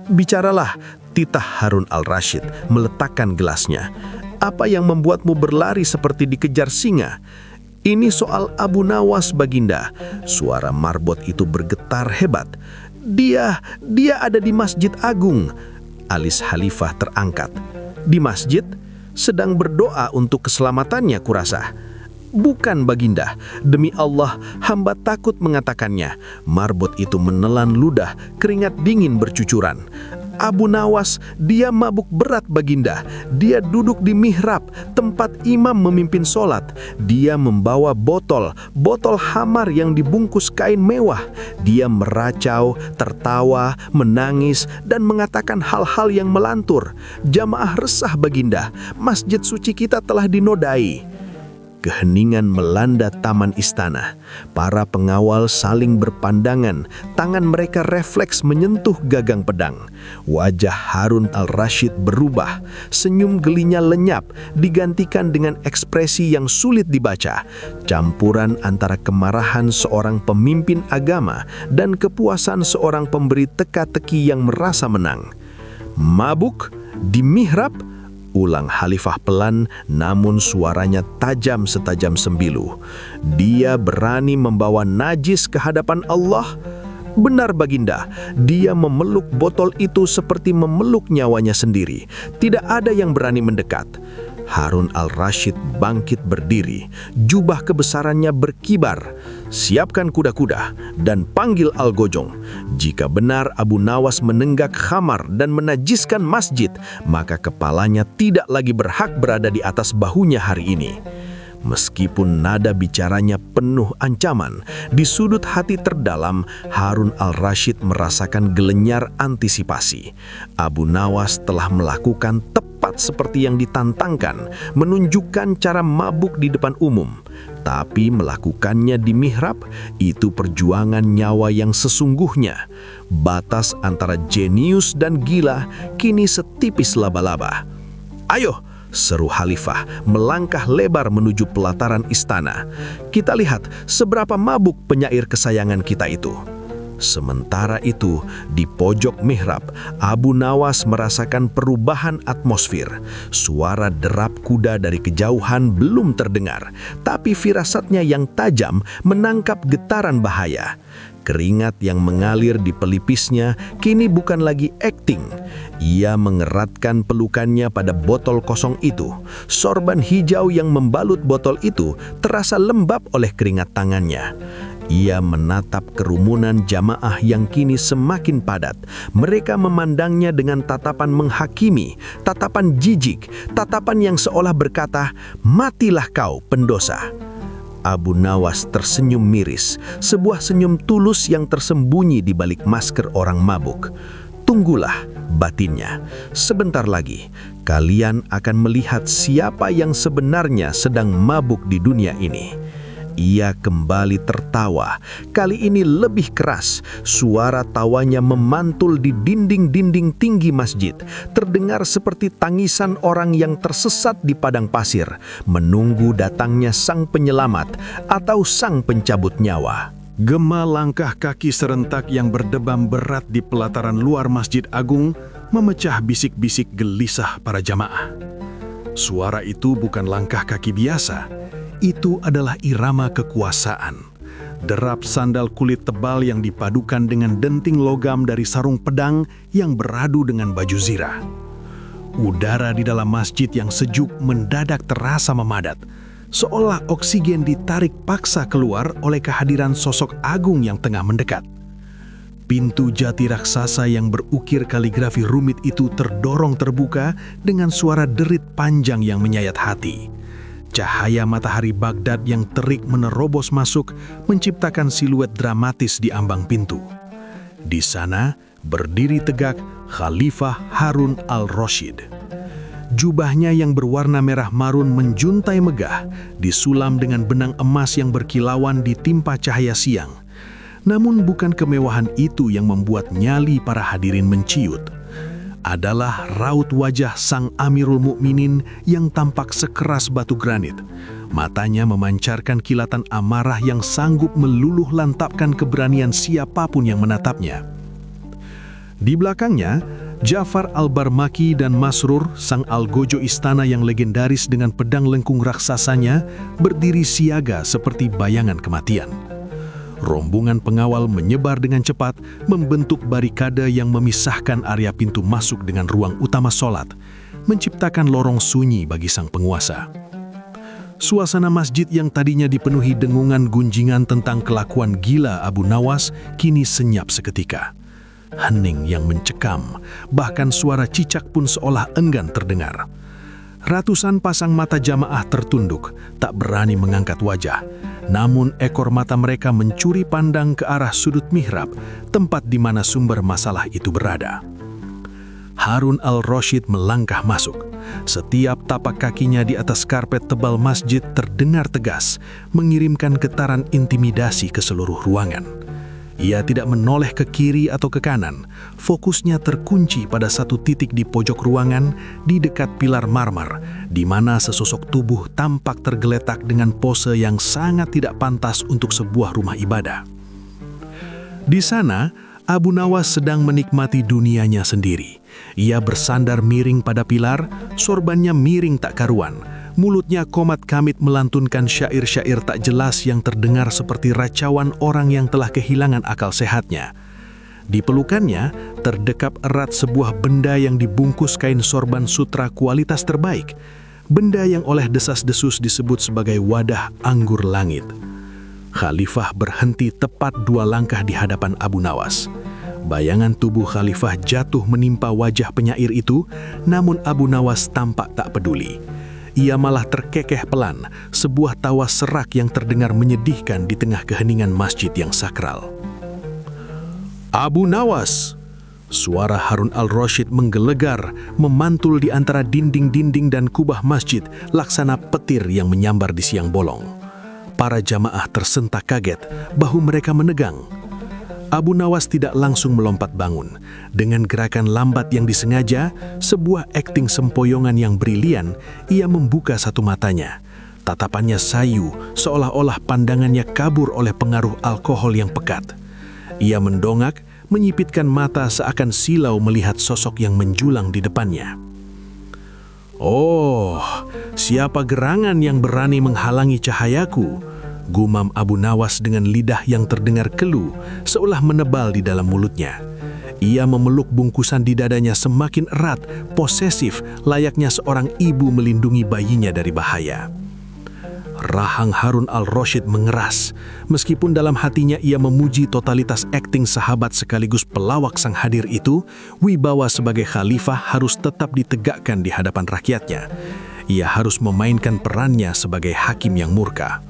"Bicaralah," titah Harun al-Rashid meletakkan gelasnya. "Apa yang membuatmu berlari seperti dikejar singa?" "Ini soal Abu Nawas, Baginda." Suara marbot itu bergetar hebat. Dia ada di Masjid Agung." Alis Khalifah terangkat. "Di masjid? Sedang berdoa untuk keselamatannya, kurasa." "Bukan, Baginda. Demi Allah, hamba takut mengatakannya." Marbot itu menelan ludah, keringat dingin bercucuran. "Abu Nawas, dia mabuk berat, Baginda. Dia duduk di mihrab, tempat imam memimpin sholat. Dia membawa botol hamar yang dibungkus kain mewah. Dia meracau, tertawa, menangis, dan mengatakan hal-hal yang melantur. Jamaah resah, Baginda. Masjid suci kita telah dinodai." Keheningan melanda taman istana. Para pengawal saling berpandangan, tangan mereka refleks menyentuh gagang pedang. Wajah Harun al-Rashid berubah, senyum gelinya lenyap, digantikan dengan ekspresi yang sulit dibaca, campuran antara kemarahan seorang pemimpin agama dan kepuasan seorang pemberi teka-teki yang merasa menang. "Mabuk? Di mihrab?" ulang Khalifah pelan, namun suaranya tajam setajam sembilu. "Dia berani membawa najis ke hadapan Allah?" "Benar, Baginda. Dia memeluk botol itu seperti memeluk nyawanya sendiri. Tidak ada yang berani mendekat." Harun al-Rashid bangkit berdiri, jubah kebesarannya berkibar. "Siapkan kuda-kuda dan panggil Al-Gojong. Jika benar Abu Nawas menenggak khamar dan menajiskan masjid, maka kepalanya tidak lagi berhak berada di atas bahunya hari ini." Meskipun nada bicaranya penuh ancaman, di sudut hati terdalam Harun al-Rashid merasakan gelenyar antisipasi. Abu Nawas telah melakukan tepat seperti yang ditantangkan, menunjukkan cara mabuk di depan umum. Tapi melakukannya di mihrab, itu perjuangan nyawa yang sesungguhnya. Batas antara jenius dan gila kini setipis laba-laba. "Ayo!" seru Khalifah, melangkah lebar menuju pelataran istana. "Kita lihat seberapa mabuk penyair kesayangan kita itu." Sementara itu, di pojok mihrab, Abu Nawas merasakan perubahan atmosfer. Suara derap kuda dari kejauhan belum terdengar, tapi firasatnya yang tajam menangkap getaran bahaya. Keringat yang mengalir di pelipisnya kini bukan lagi akting. Ia mengeratkan pelukannya pada botol kosong itu. Sorban hijau yang membalut botol itu terasa lembab oleh keringat tangannya. Ia menatap kerumunan jamaah yang kini semakin padat. Mereka memandangnya dengan tatapan menghakimi, tatapan jijik, tatapan yang seolah berkata, "Matilah kau, pendosa." Abu Nawas tersenyum miris, sebuah senyum tulus yang tersembunyi di balik masker orang mabuk. "Tunggulah," batinnya. "Sebentar lagi, kalian akan melihat siapa yang sebenarnya sedang mabuk di dunia ini." Ia kembali tertawa, kali ini lebih keras. Suara tawanya memantul di dinding-dinding tinggi masjid, terdengar seperti tangisan orang yang tersesat di padang pasir, menunggu datangnya sang penyelamat atau sang pencabut nyawa. Gema langkah kaki serentak yang berdebam berat di pelataran luar Masjid Agung memecah bisik-bisik gelisah para jamaah. Suara itu bukan langkah kaki biasa. Itu adalah irama kekuasaan. Derap sandal kulit tebal yang dipadukan dengan denting logam dari sarung pedang yang beradu dengan baju zirah. Udara di dalam masjid yang sejuk mendadak terasa memadat, seolah oksigen ditarik paksa keluar oleh kehadiran sosok agung yang tengah mendekat. Pintu jati raksasa yang berukir kaligrafi rumit itu terdorong terbuka dengan suara derit panjang yang menyayat hati. Cahaya matahari Baghdad yang terik menerobos masuk menciptakan siluet dramatis di ambang pintu. Di sana berdiri tegak Khalifah Harun al-Rashid. Jubahnya yang berwarna merah marun menjuntai megah, disulam dengan benang emas yang berkilauan ditimpa cahaya siang. Namun bukan kemewahan itu yang membuat nyali para hadirin menciut. Adalah raut wajah sang Amirul Mukminin yang tampak sekeras batu granit. Matanya memancarkan kilatan amarah yang sanggup meluluh lantapkan keberanian siapapun yang menatapnya. Di belakangnya, Ja'far al-Barmaki dan Masrur, sang algojo istana yang legendaris dengan pedang lengkung raksasanya, berdiri siaga seperti bayangan kematian. Rombongan pengawal menyebar dengan cepat, membentuk barikade yang memisahkan area pintu masuk dengan ruang utama sholat, menciptakan lorong sunyi bagi sang penguasa. Suasana masjid yang tadinya dipenuhi dengungan gunjingan tentang kelakuan gila Abu Nawas kini senyap seketika. Hening yang mencekam, bahkan suara cicak pun seolah enggan terdengar. Ratusan pasang mata jamaah tertunduk, tak berani mengangkat wajah. Namun ekor mata mereka mencuri pandang ke arah sudut mihrab, tempat di mana sumber masalah itu berada. Harun al-Rasyid melangkah masuk. Setiap tapak kakinya di atas karpet tebal masjid terdengar tegas, mengirimkan getaran intimidasi ke seluruh ruangan. Ia tidak menoleh ke kiri atau ke kanan. Fokusnya terkunci pada satu titik di pojok ruangan di dekat pilar marmer, di mana sesosok tubuh tampak tergeletak dengan pose yang sangat tidak pantas untuk sebuah rumah ibadah. Di sana, Abu Nawas sedang menikmati dunianya sendiri. Ia bersandar miring pada pilar, sorbannya miring tak karuan. Mulutnya komat kamit melantunkan syair-syair tak jelas yang terdengar seperti racauan orang yang telah kehilangan akal sehatnya. Di pelukannya terdekap erat sebuah benda yang dibungkus kain sorban sutra kualitas terbaik. Benda yang oleh desas-desus disebut sebagai wadah anggur langit. Khalifah berhenti tepat 2 langkah di hadapan Abu Nawas. Bayangan tubuh Khalifah jatuh menimpa wajah penyair itu, namun Abu Nawas tampak tak peduli. Ia malah terkekeh pelan, sebuah tawa serak yang terdengar menyedihkan di tengah keheningan masjid yang sakral. Abu Nawas! Suara Harun al-Rasyid menggelegar, memantul di antara dinding-dinding dan kubah masjid, laksana petir yang menyambar di siang bolong. Para jamaah tersentak kaget, bahu mereka menegang. Abu Nawas tidak langsung melompat bangun. Dengan gerakan lambat yang disengaja, sebuah akting sempoyongan yang brilian, ia membuka satu matanya. Tatapannya sayu, seolah-olah pandangannya kabur oleh pengaruh alkohol yang pekat. Ia mendongak, menyipitkan mata seakan silau melihat sosok yang menjulang di depannya. "Oh, siapa gerangan yang berani menghalangi cahayaku?" Gumam Abu Nawas dengan lidah yang terdengar keluh, seolah menebal di dalam mulutnya. Ia memeluk bungkusan di dadanya semakin erat, posesif, layaknya seorang ibu melindungi bayinya dari bahaya. Rahang Harun al-Rasyid mengeras, meskipun dalam hatinya ia memuji totalitas akting sahabat sekaligus pelawak sang hadir itu, wibawa sebagai khalifah harus tetap ditegakkan di hadapan rakyatnya. Ia harus memainkan perannya sebagai hakim yang murka.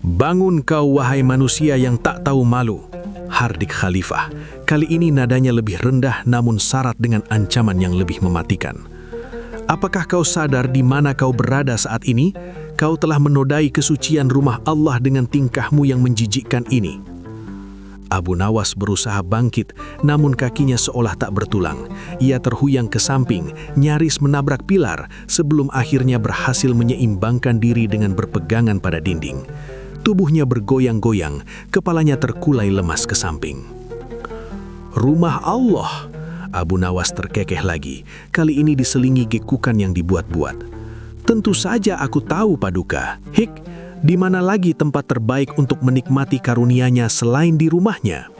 "Bangun kau wahai manusia yang tak tahu malu," hardik khalifah. Kali ini nadanya lebih rendah namun syarat dengan ancaman yang lebih mematikan. "Apakah kau sadar di mana kau berada saat ini? Kau telah menodai kesucian rumah Allah dengan tingkahmu yang menjijikkan ini." Abu Nawas berusaha bangkit, namun kakinya seolah tak bertulang. Ia terhuyang ke samping, nyaris menabrak pilar, sebelum akhirnya berhasil menyeimbangkan diri dengan berpegangan pada dinding. Tubuhnya bergoyang-goyang, kepalanya terkulai lemas ke samping. "Rumah Allah!" Abu Nawas terkekeh lagi, kali ini diselingi gekukan yang dibuat-buat. "Tentu saja aku tahu Paduka. Hik, di mana lagi tempat terbaik untuk menikmati karunia-Nya selain di rumahnya?"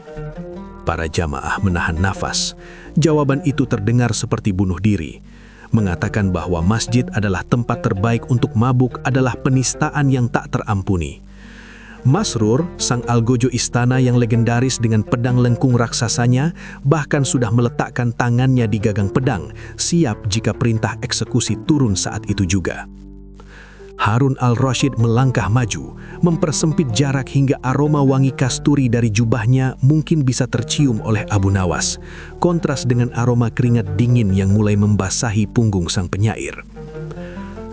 Para jamaah menahan nafas. Jawaban itu terdengar seperti bunuh diri. Mengatakan bahwa masjid adalah tempat terbaik untuk mabuk adalah penistaan yang tak terampuni. Masrur, sang algojo istana yang legendaris dengan pedang lengkung raksasanya, bahkan sudah meletakkan tangannya di gagang pedang, siap jika perintah eksekusi turun saat itu juga. Harun al-Rasyid melangkah maju, mempersempit jarak hingga aroma wangi kasturi dari jubahnya mungkin bisa tercium oleh Abu Nawas, kontras dengan aroma keringat dingin yang mulai membasahi punggung sang penyair.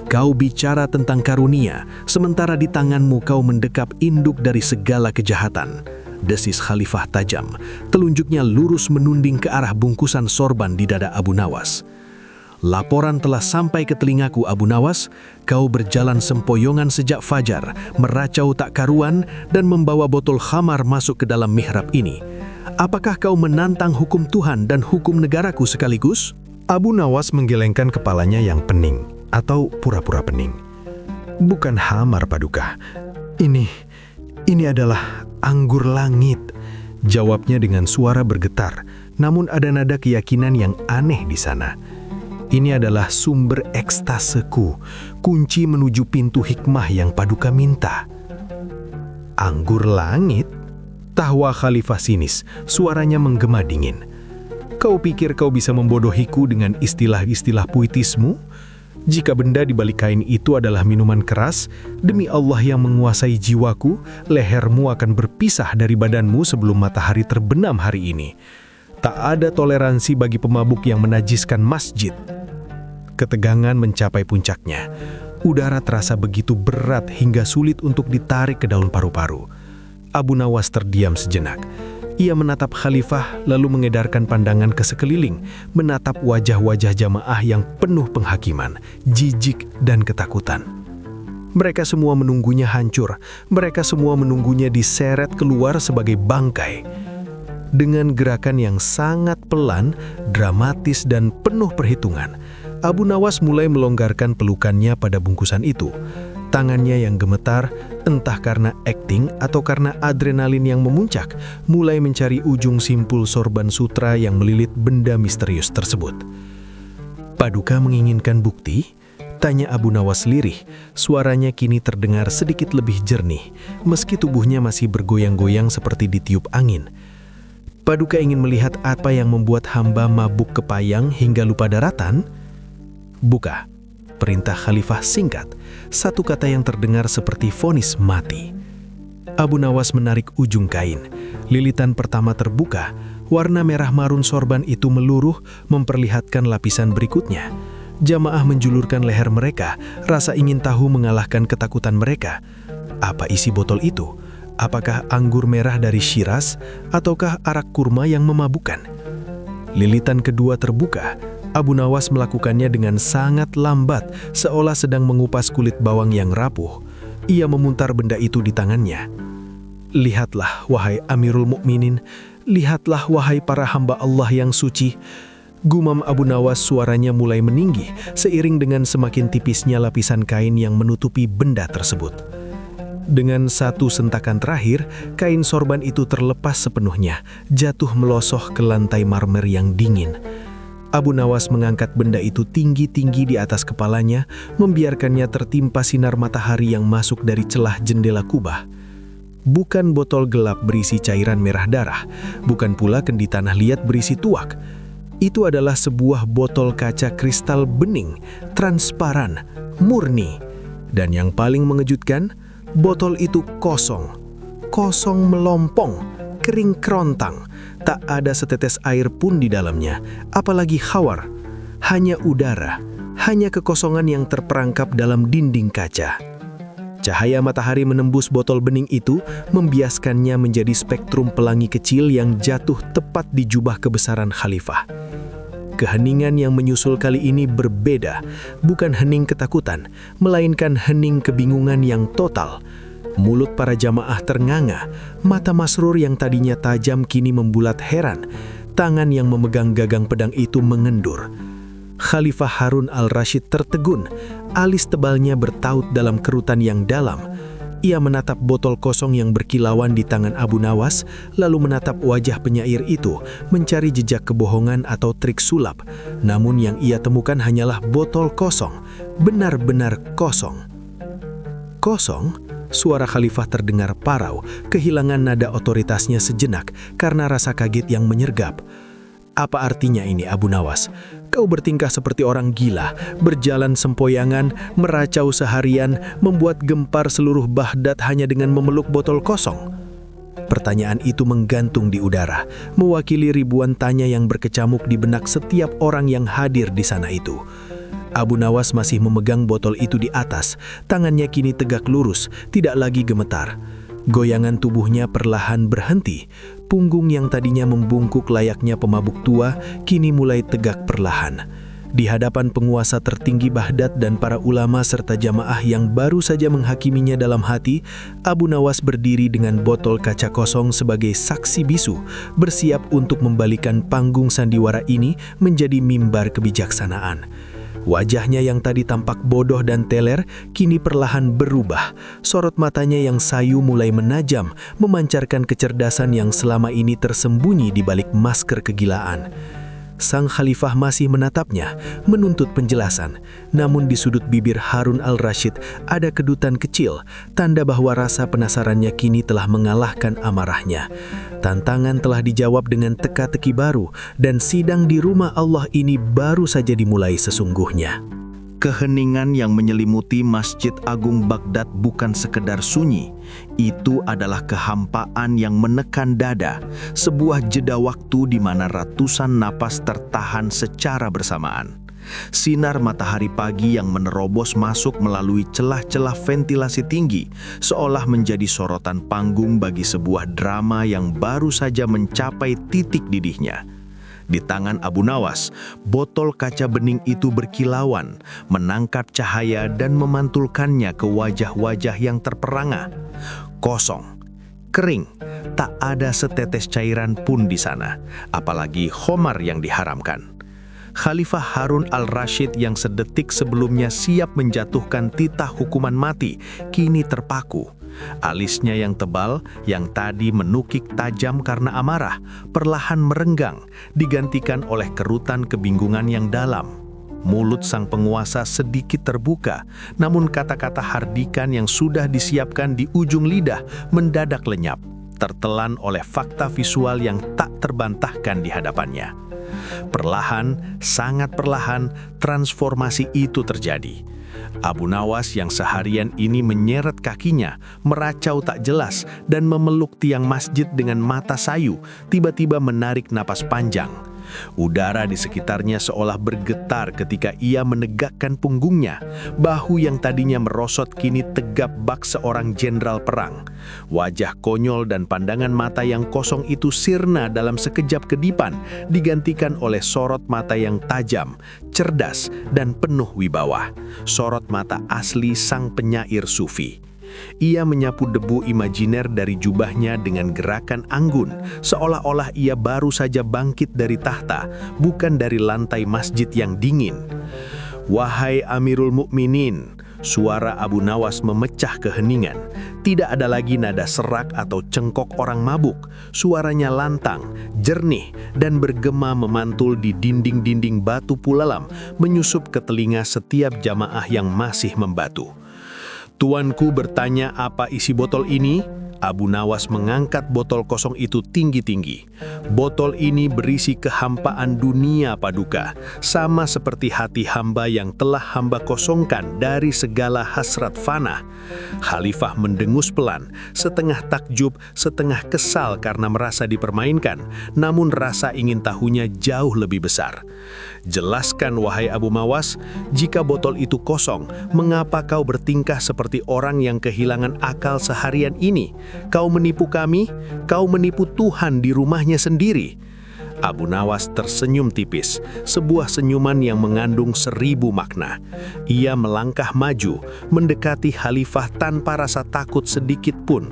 Kau bicara tentang karunia, sementara di tanganmu kau mendekap induk dari segala kejahatan, desis Khalifah tajam, telunjuknya lurus menunding ke arah bungkusan sorban di dada Abu Nawas. Laporan telah sampai ke telingaku, Abu Nawas. Kau berjalan sempoyongan sejak fajar, meracau tak karuan, dan membawa botol khamar masuk ke dalam mihrab ini. Apakah kau menantang hukum Tuhan dan hukum negaraku sekaligus? Abu Nawas menggelengkan kepalanya yang pening, atau pura-pura pening. Bukan khamar, Paduka. Ini adalah anggur langit, jawabnya dengan suara bergetar, namun ada nada keyakinan yang aneh di sana. Ini adalah sumber ekstaseku, kunci menuju pintu hikmah yang Paduka minta. Anggur langit? Tahwa Khalifah sinis, suaranya menggema dingin. Kau pikir kau bisa membodohiku dengan istilah-istilah puitismu? Jika benda di balik kain itu adalah minuman keras, demi Allah yang menguasai jiwaku, lehermu akan berpisah dari badanmu sebelum matahari terbenam hari ini. Tak ada toleransi bagi pemabuk yang menajiskan masjid. Ketegangan mencapai puncaknya. Udara terasa begitu berat hingga sulit untuk ditarik ke daun paru-paru. Abu Nawas terdiam sejenak. Ia menatap Khalifah lalu mengedarkan pandangan ke sekeliling, menatap wajah-wajah jamaah yang penuh penghakiman, jijik dan ketakutan. Mereka semua menunggunya hancur. Mereka semua menunggunya diseret keluar sebagai bangkai. Dengan gerakan yang sangat pelan, dramatis dan penuh perhitungan, Abu Nawas mulai melonggarkan pelukannya pada bungkusan itu. Tangannya yang gemetar, entah karena akting atau karena adrenalin yang memuncak, mulai mencari ujung simpul sorban sutra yang melilit benda misterius tersebut. Paduka menginginkan bukti? Tanya Abu Nawas lirih. Suaranya kini terdengar sedikit lebih jernih, meski tubuhnya masih bergoyang-goyang seperti ditiup angin. Paduka ingin melihat apa yang membuat hamba mabuk kepayang hingga lupa daratan? Buka, perintah Khalifah singkat, satu kata yang terdengar seperti vonis mati. Abu Nawas menarik ujung kain. Lilitan pertama terbuka, warna merah marun sorban itu meluruh, memperlihatkan lapisan berikutnya. Jamaah menjulurkan leher mereka, rasa ingin tahu mengalahkan ketakutan mereka. Apa isi botol itu? Apakah anggur merah dari Syiraz, ataukah arak kurma yang memabukkan? Lilitan kedua terbuka. Abu Nawas melakukannya dengan sangat lambat, seolah sedang mengupas kulit bawang yang rapuh. Ia memutar benda itu di tangannya. Lihatlah, wahai Amirul Mukminin, lihatlah, wahai para hamba Allah yang suci. Gumam Abu Nawas, suaranya mulai meninggi, seiring dengan semakin tipisnya lapisan kain yang menutupi benda tersebut. Dengan satu sentakan terakhir, kain sorban itu terlepas sepenuhnya, jatuh melosoh ke lantai marmer yang dingin. Abu Nawas mengangkat benda itu tinggi-tinggi di atas kepalanya, membiarkannya tertimpa sinar matahari yang masuk dari celah jendela kubah. Bukan botol gelap berisi cairan merah darah, bukan pula kendi tanah liat berisi tuak. Itu adalah sebuah botol kaca kristal bening, transparan, murni. Dan yang paling mengejutkan, botol itu kosong. Kosong melompong, kering kerontang. Tak ada setetes air pun di dalamnya, apalagi khawar. Hanya udara, hanya kekosongan yang terperangkap dalam dinding kaca. Cahaya matahari menembus botol bening itu, membiaskannya menjadi spektrum pelangi kecil yang jatuh tepat di jubah kebesaran Khalifah. Keheningan yang menyusul kali ini berbeda, bukan hening ketakutan, melainkan hening kebingungan yang total. Mulut para jamaah ternganga, mata Masrur yang tadinya tajam kini membulat heran, tangan yang memegang gagang pedang itu mengendur. Khalifah Harun al-Rasyid tertegun, alis tebalnya bertaut dalam kerutan yang dalam. Ia menatap botol kosong yang berkilauan di tangan Abu Nawas, lalu menatap wajah penyair itu, mencari jejak kebohongan atau trik sulap. Namun yang ia temukan hanyalah botol kosong, benar-benar kosong. Kosong? Suara Khalifah terdengar parau, kehilangan nada otoritasnya sejenak karena rasa kaget yang menyergap. Apa artinya ini, Abu Nawas? Kau bertingkah seperti orang gila, berjalan sempoyangan, meracau seharian, membuat gempar seluruh Baghdad hanya dengan memeluk botol kosong. Pertanyaan itu menggantung di udara, mewakili ribuan tanya yang berkecamuk di benak setiap orang yang hadir di sana itu. Abu Nawas masih memegang botol itu di atas, tangannya kini tegak lurus, tidak lagi gemetar. Goyangan tubuhnya perlahan berhenti. Punggung yang tadinya membungkuk layaknya pemabuk tua, kini mulai tegak perlahan. Di hadapan penguasa tertinggi Baghdad dan para ulama serta jamaah yang baru saja menghakiminya dalam hati, Abu Nawas berdiri dengan botol kaca kosong sebagai saksi bisu, bersiap untuk membalikan panggung sandiwara ini menjadi mimbar kebijaksanaan. Wajahnya yang tadi tampak bodoh dan teler, kini perlahan berubah. Sorot matanya yang sayu mulai menajam, memancarkan kecerdasan yang selama ini tersembunyi di balik masker kegilaan. Sang khalifah masih menatapnya, menuntut penjelasan. Namun di sudut bibir Harun al-Rashid ada kedutan kecil, tanda bahwa rasa penasarannya kini telah mengalahkan amarahnya. Tantangan telah dijawab dengan teka-teki baru, dan sidang di rumah Allah ini baru saja dimulai sesungguhnya. Keheningan yang menyelimuti Masjid Agung Baghdad bukan sekedar sunyi. Itu adalah kehampaan yang menekan dada, sebuah jeda waktu di mana ratusan napas tertahan secara bersamaan. Sinar matahari pagi yang menerobos masuk melalui celah-celah ventilasi tinggi, seolah menjadi sorotan panggung bagi sebuah drama yang baru saja mencapai titik didihnya. Di tangan Abu Nawas, botol kaca bening itu berkilauan, menangkap cahaya dan memantulkannya ke wajah-wajah yang terperangah. Kosong, kering, tak ada setetes cairan pun di sana, apalagi khamar yang diharamkan. Khalifah Harun al-Rashid yang sedetik sebelumnya siap menjatuhkan titah hukuman mati, kini terpaku. Alisnya yang tebal, yang tadi menukik tajam karena amarah, perlahan merenggang, digantikan oleh kerutan kebingungan yang dalam. Mulut sang penguasa sedikit terbuka, namun kata-kata hardikan yang sudah disiapkan di ujung lidah mendadak lenyap, tertelan oleh fakta visual yang tak terbantahkan di hadapannya. Perlahan, sangat perlahan, transformasi itu terjadi. Abu Nawas yang seharian ini menyeret kakinya, meracau tak jelas, dan memeluk tiang masjid dengan mata sayu, tiba-tiba menarik napas panjang. Udara di sekitarnya seolah bergetar ketika ia menegakkan punggungnya. Bahu yang tadinya merosot kini tegap bak seorang jenderal perang. Wajah konyol dan pandangan mata yang kosong itu sirna dalam sekejap kedipan, digantikan oleh sorot mata yang tajam, cerdas, dan penuh wibawa. Sorot mata asli sang penyair sufi. Ia menyapu debu imajiner dari jubahnya dengan gerakan anggun, seolah-olah ia baru saja bangkit dari tahta, bukan dari lantai masjid yang dingin. "Wahai Amirul Mukminin," suara Abu Nawas memecah keheningan. Tidak ada lagi nada serak atau cengkok orang mabuk. Suaranya lantang, jernih, dan bergema memantul di dinding-dinding batu pulalam, menyusup ke telinga setiap jamaah yang masih membatu. "Tuanku bertanya apa isi botol ini?" Abu Nawas mengangkat botol kosong itu tinggi-tinggi. Botol ini berisi kehampaan dunia paduka, sama seperti hati hamba yang telah hamba kosongkan dari segala hasrat fana. Khalifah mendengus pelan, setengah takjub, setengah kesal karena merasa dipermainkan, namun rasa ingin tahunya jauh lebih besar. "Jelaskan, wahai Abu Nawas, jika botol itu kosong, mengapa kau bertingkah seperti orang yang kehilangan akal seharian ini? Kau menipu kami, kau menipu Tuhan di rumahnya sendiri." Abu Nawas tersenyum tipis, sebuah senyuman yang mengandung 1000 makna. Ia melangkah maju, mendekati Khalifah tanpa rasa takut sedikit pun.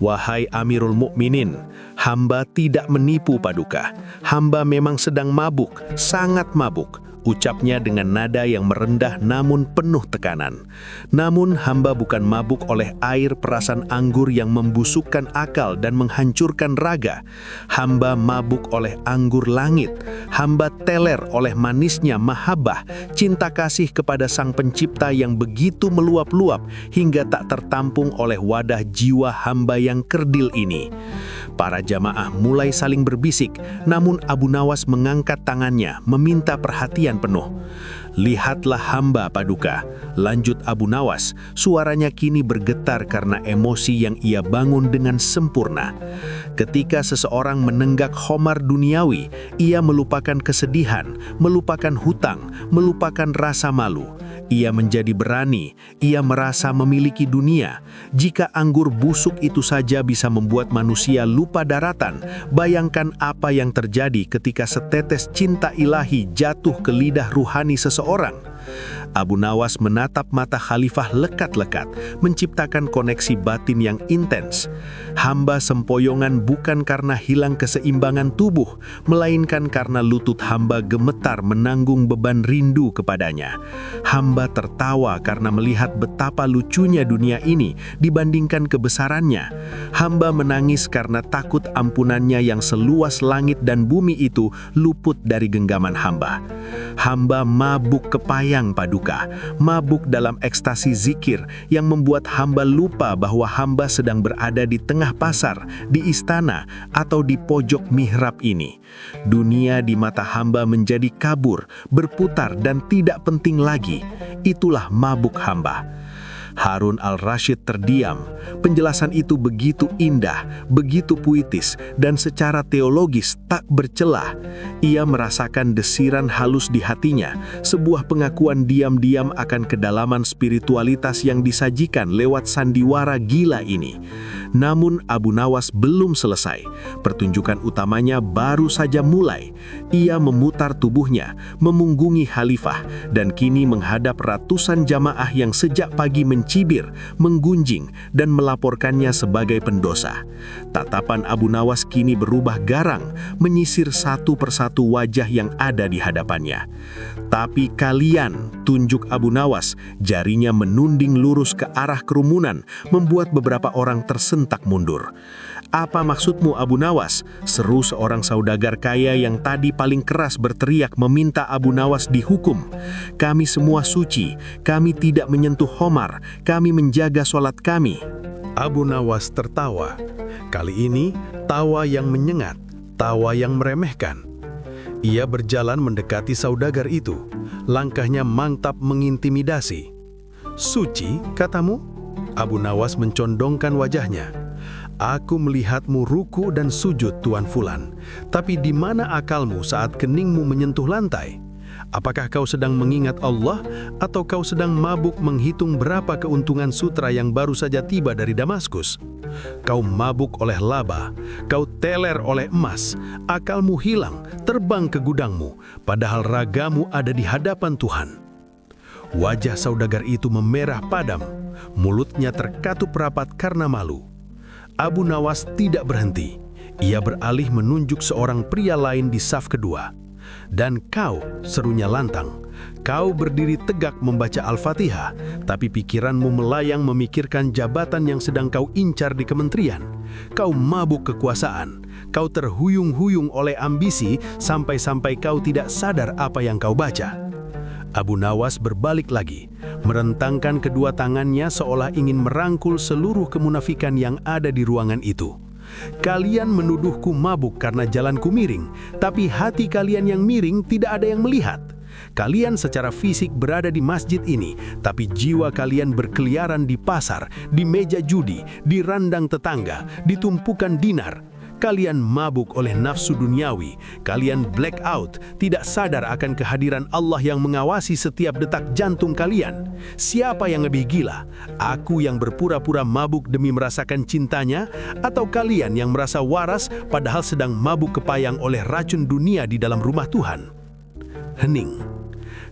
"Wahai Amirul Mukminin, hamba tidak menipu paduka. Hamba memang sedang mabuk, sangat mabuk. Ucapnya dengan nada yang merendah namun penuh tekanan. Namun hamba bukan mabuk oleh air perasan anggur yang membusukkan akal dan menghancurkan raga. Hamba mabuk oleh anggur langit. Hamba teler oleh manisnya mahabbah, cinta kasih kepada Sang Pencipta yang begitu meluap-luap hingga tak tertampung oleh wadah jiwa hamba yang kerdil ini. Para jamaah mulai saling berbisik, namun Abu Nawas mengangkat tangannya, meminta perhatian penuh. "Lihatlah hamba, Paduka," lanjut Abu Nawas. Suaranya kini bergetar karena emosi yang ia bangun dengan sempurna. Ketika seseorang menenggak khamar duniawi, ia melupakan kesedihan, melupakan hutang, melupakan rasa malu. Ia menjadi berani, ia merasa memiliki dunia. Jika anggur busuk itu saja bisa membuat manusia lupa daratan, bayangkan apa yang terjadi ketika setetes cinta ilahi jatuh ke lidah ruhani seseorang. Abu Nawas menatap mata khalifah lekat-lekat, menciptakan koneksi batin yang intens. Hamba sempoyongan bukan karena hilang keseimbangan tubuh, melainkan karena lutut hamba gemetar menanggung beban rindu kepadanya. Hamba tertawa karena melihat betapa lucunya dunia ini dibandingkan kebesarannya. Hamba menangis karena takut ampunannya yang seluas langit dan bumi itu luput dari genggaman hamba. Hamba mabuk kepayang, Paduka, mabuk dalam ekstasi zikir yang membuat hamba lupa bahwa hamba sedang berada di tengah pasar, di istana, atau di pojok mihrab ini. Dunia di mata hamba menjadi kabur, berputar dan tidak penting lagi. Itulah mabuk hamba. Harun al-Rashid terdiam. Penjelasan itu begitu indah, begitu puitis, dan secara teologis tak bercelah. Ia merasakan desiran halus di hatinya, sebuah pengakuan diam-diam akan kedalaman spiritualitas yang disajikan lewat sandiwara gila ini. Namun Abu Nawas belum selesai. Pertunjukan utamanya baru saja mulai. Ia memutar tubuhnya, memunggungi khalifah, dan kini menghadap ratusan jamaah yang sejak pagi mencibir, menggunjing, dan melaporkannya sebagai pendosa. Tatapan Abu Nawas kini berubah garang, menyisir satu persatu wajah yang ada di hadapannya. "Tapi kalian," tunjuk Abu Nawas, jarinya menunding lurus ke arah kerumunan, membuat beberapa orang tersentak mundur. "Apa maksudmu, Abu Nawas?" seru seorang saudagar kaya yang tadi paling keras berteriak meminta Abu Nawas dihukum. "Kami semua suci, kami tidak menyentuh khamar, kami menjaga sholat kami." Abu Nawas tertawa. Kali ini, tawa yang menyengat, tawa yang meremehkan. Ia berjalan mendekati saudagar itu. Langkahnya mantap mengintimidasi. "Suci, katamu?" Abu Nawas mencondongkan wajahnya. "Aku melihatmu ruku dan sujud, Tuan Fulan. Tapi di mana akalmu saat keningmu menyentuh lantai? Apakah kau sedang mengingat Allah atau kau sedang mabuk menghitung berapa keuntungan sutra yang baru saja tiba dari Damaskus? Kau mabuk oleh laba, kau teler oleh emas, akalmu hilang, terbang ke gudangmu, padahal ragamu ada di hadapan Tuhan." Wajah saudagar itu memerah padam, mulutnya terkatup rapat karena malu. Abu Nawas tidak berhenti. Ia beralih menunjuk seorang pria lain di saf kedua. "Dan kau," serunya lantang, "kau berdiri tegak membaca Al-Fatihah, tapi pikiranmu melayang memikirkan jabatan yang sedang kau incar di kementerian. Kau mabuk kekuasaan, kau terhuyung-huyung oleh ambisi sampai-sampai kau tidak sadar apa yang kau baca." Abu Nawas berbalik lagi, merentangkan kedua tangannya seolah ingin merangkul seluruh kemunafikan yang ada di ruangan itu. "Kalian menuduhku mabuk karena jalanku miring, tapi hati kalian yang miring tidak ada yang melihat. Kalian secara fisik berada di masjid ini, tapi jiwa kalian berkeliaran di pasar, di meja judi, di randang tetangga, di tumpukan dinar. Kalian mabuk oleh nafsu duniawi, kalian black out, tidak sadar akan kehadiran Allah yang mengawasi setiap detak jantung kalian. Siapa yang lebih gila? Aku yang berpura-pura mabuk demi merasakan cintanya, atau kalian yang merasa waras padahal sedang mabuk kepayang oleh racun dunia di dalam rumah Tuhan?" Hening.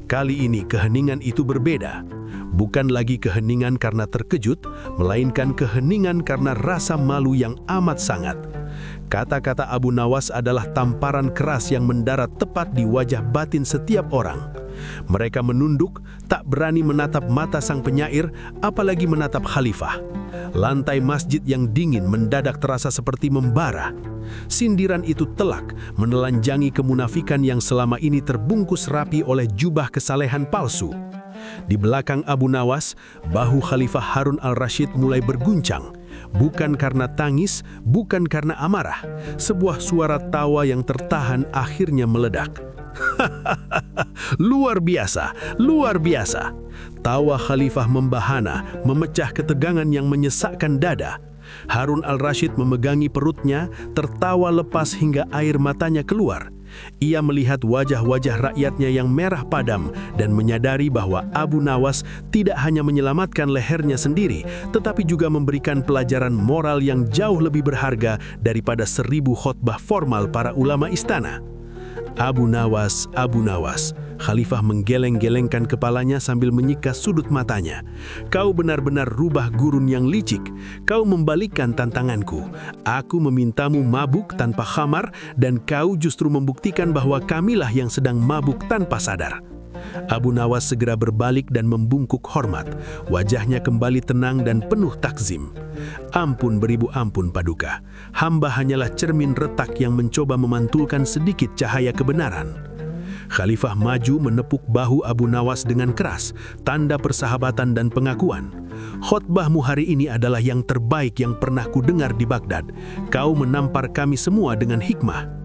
Kali ini keheningan itu berbeda. Bukan lagi keheningan karena terkejut, melainkan keheningan karena rasa malu yang amat sangat. Kata-kata Abu Nawas adalah tamparan keras yang mendarat tepat di wajah batin setiap orang. Mereka menunduk, tak berani menatap mata sang penyair, apalagi menatap khalifah. Lantai masjid yang dingin mendadak terasa seperti membara. Sindiran itu telak menelanjangi kemunafikan yang selama ini terbungkus rapi oleh jubah kesalehan palsu. Di belakang Abu Nawas, bahu Khalifah Harun al-Rashid mulai berguncang. Bukan karena tangis, bukan karena amarah. Sebuah suara tawa yang tertahan akhirnya meledak. Luar biasa, luar biasa. Tawa Khalifah membahana, memecah ketegangan yang menyesakkan dada. Harun al-Rashid memegangi perutnya, tertawa lepas hingga air matanya keluar. Ia melihat wajah-wajah rakyatnya yang merah padam dan menyadari bahwa Abu Nawas tidak hanya menyelamatkan lehernya sendiri, tetapi juga memberikan pelajaran moral yang jauh lebih berharga daripada 1000 khotbah formal para ulama istana. Abu Nawas, Abu Nawas. Khalifah menggeleng-gelengkan kepalanya sambil menyika sudut matanya. Kau benar-benar rubah gurun yang licik. Kau membalikkan tantanganku. Aku memintamu mabuk tanpa khamar dan kau justru membuktikan bahwa kamilah yang sedang mabuk tanpa sadar. Abu Nawas segera berbalik dan membungkuk hormat. Wajahnya kembali tenang dan penuh takzim. Ampun beribu ampun Paduka. Hamba hanyalah cermin retak yang mencoba memantulkan sedikit cahaya kebenaran. Khalifah maju menepuk bahu Abu Nawas dengan keras, tanda persahabatan dan pengakuan. Khotbahmu hari ini adalah yang terbaik yang pernah kudengar di Baghdad. Kau menampar kami semua dengan hikmah.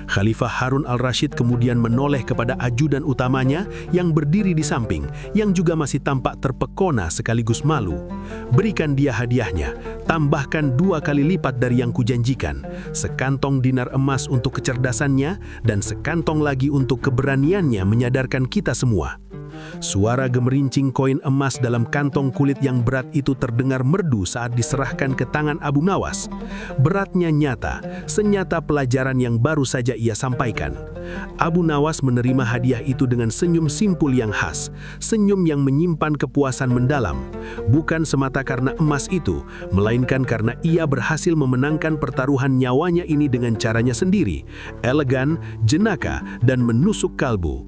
Khalifah Harun al-Rashid kemudian menoleh kepada ajudan utamanya yang berdiri di samping, yang juga masih tampak terpekona sekaligus malu. Berikan dia hadiahnya, tambahkan 2 kali lipat dari yang kujanjikan, sekantong dinar emas untuk kecerdasannya, dan sekantong lagi untuk keberaniannya menyadarkan kita semua. Suara gemerincing koin emas dalam kantong kulit yang berat itu terdengar merdu saat diserahkan ke tangan Abu Nawas. Beratnya nyata, senyata pelajaran yang baru saja ia sampaikan. Abu Nawas menerima hadiah itu dengan senyum simpul yang khas, senyum yang menyimpan kepuasan mendalam. Bukan semata karena emas itu, melainkan karena ia berhasil memenangkan pertaruhan nyawanya ini dengan caranya sendiri, elegan, jenaka, dan menusuk kalbu.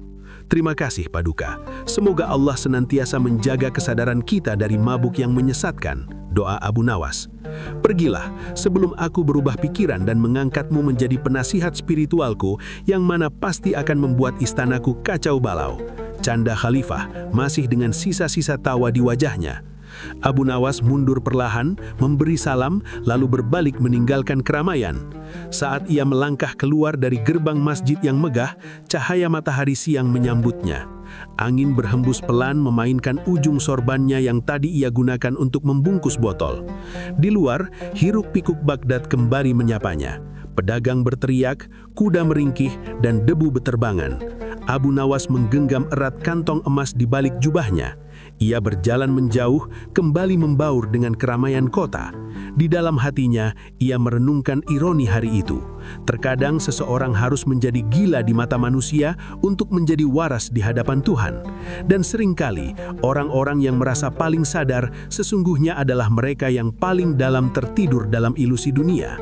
Terima kasih Paduka. Semoga Allah senantiasa menjaga kesadaran kita dari mabuk yang menyesatkan. Doa Abu Nawas. Pergilah sebelum aku berubah pikiran dan mengangkatmu menjadi penasihat spiritualku yang mana pasti akan membuat istanaku kacau balau. Canda Khalifah masih dengan sisa-sisa tawa di wajahnya. Abu Nawas mundur perlahan, memberi salam, lalu berbalik meninggalkan keramaian. Saat ia melangkah keluar dari gerbang masjid yang megah, cahaya matahari siang menyambutnya. Angin berhembus pelan memainkan ujung sorbannya yang tadi ia gunakan untuk membungkus botol. Di luar, hiruk-pikuk Baghdad kembali menyapanya. Pedagang berteriak, kuda meringkih, dan debu beterbangan. Abu Nawas menggenggam erat kantong emas di balik jubahnya. Ia berjalan menjauh, kembali membaur dengan keramaian kota. Di dalam hatinya, ia merenungkan ironi hari itu. Terkadang seseorang harus menjadi gila di mata manusia untuk menjadi waras di hadapan Tuhan. Dan seringkali, orang-orang yang merasa paling sadar sesungguhnya adalah mereka yang paling dalam tertidur dalam ilusi dunia.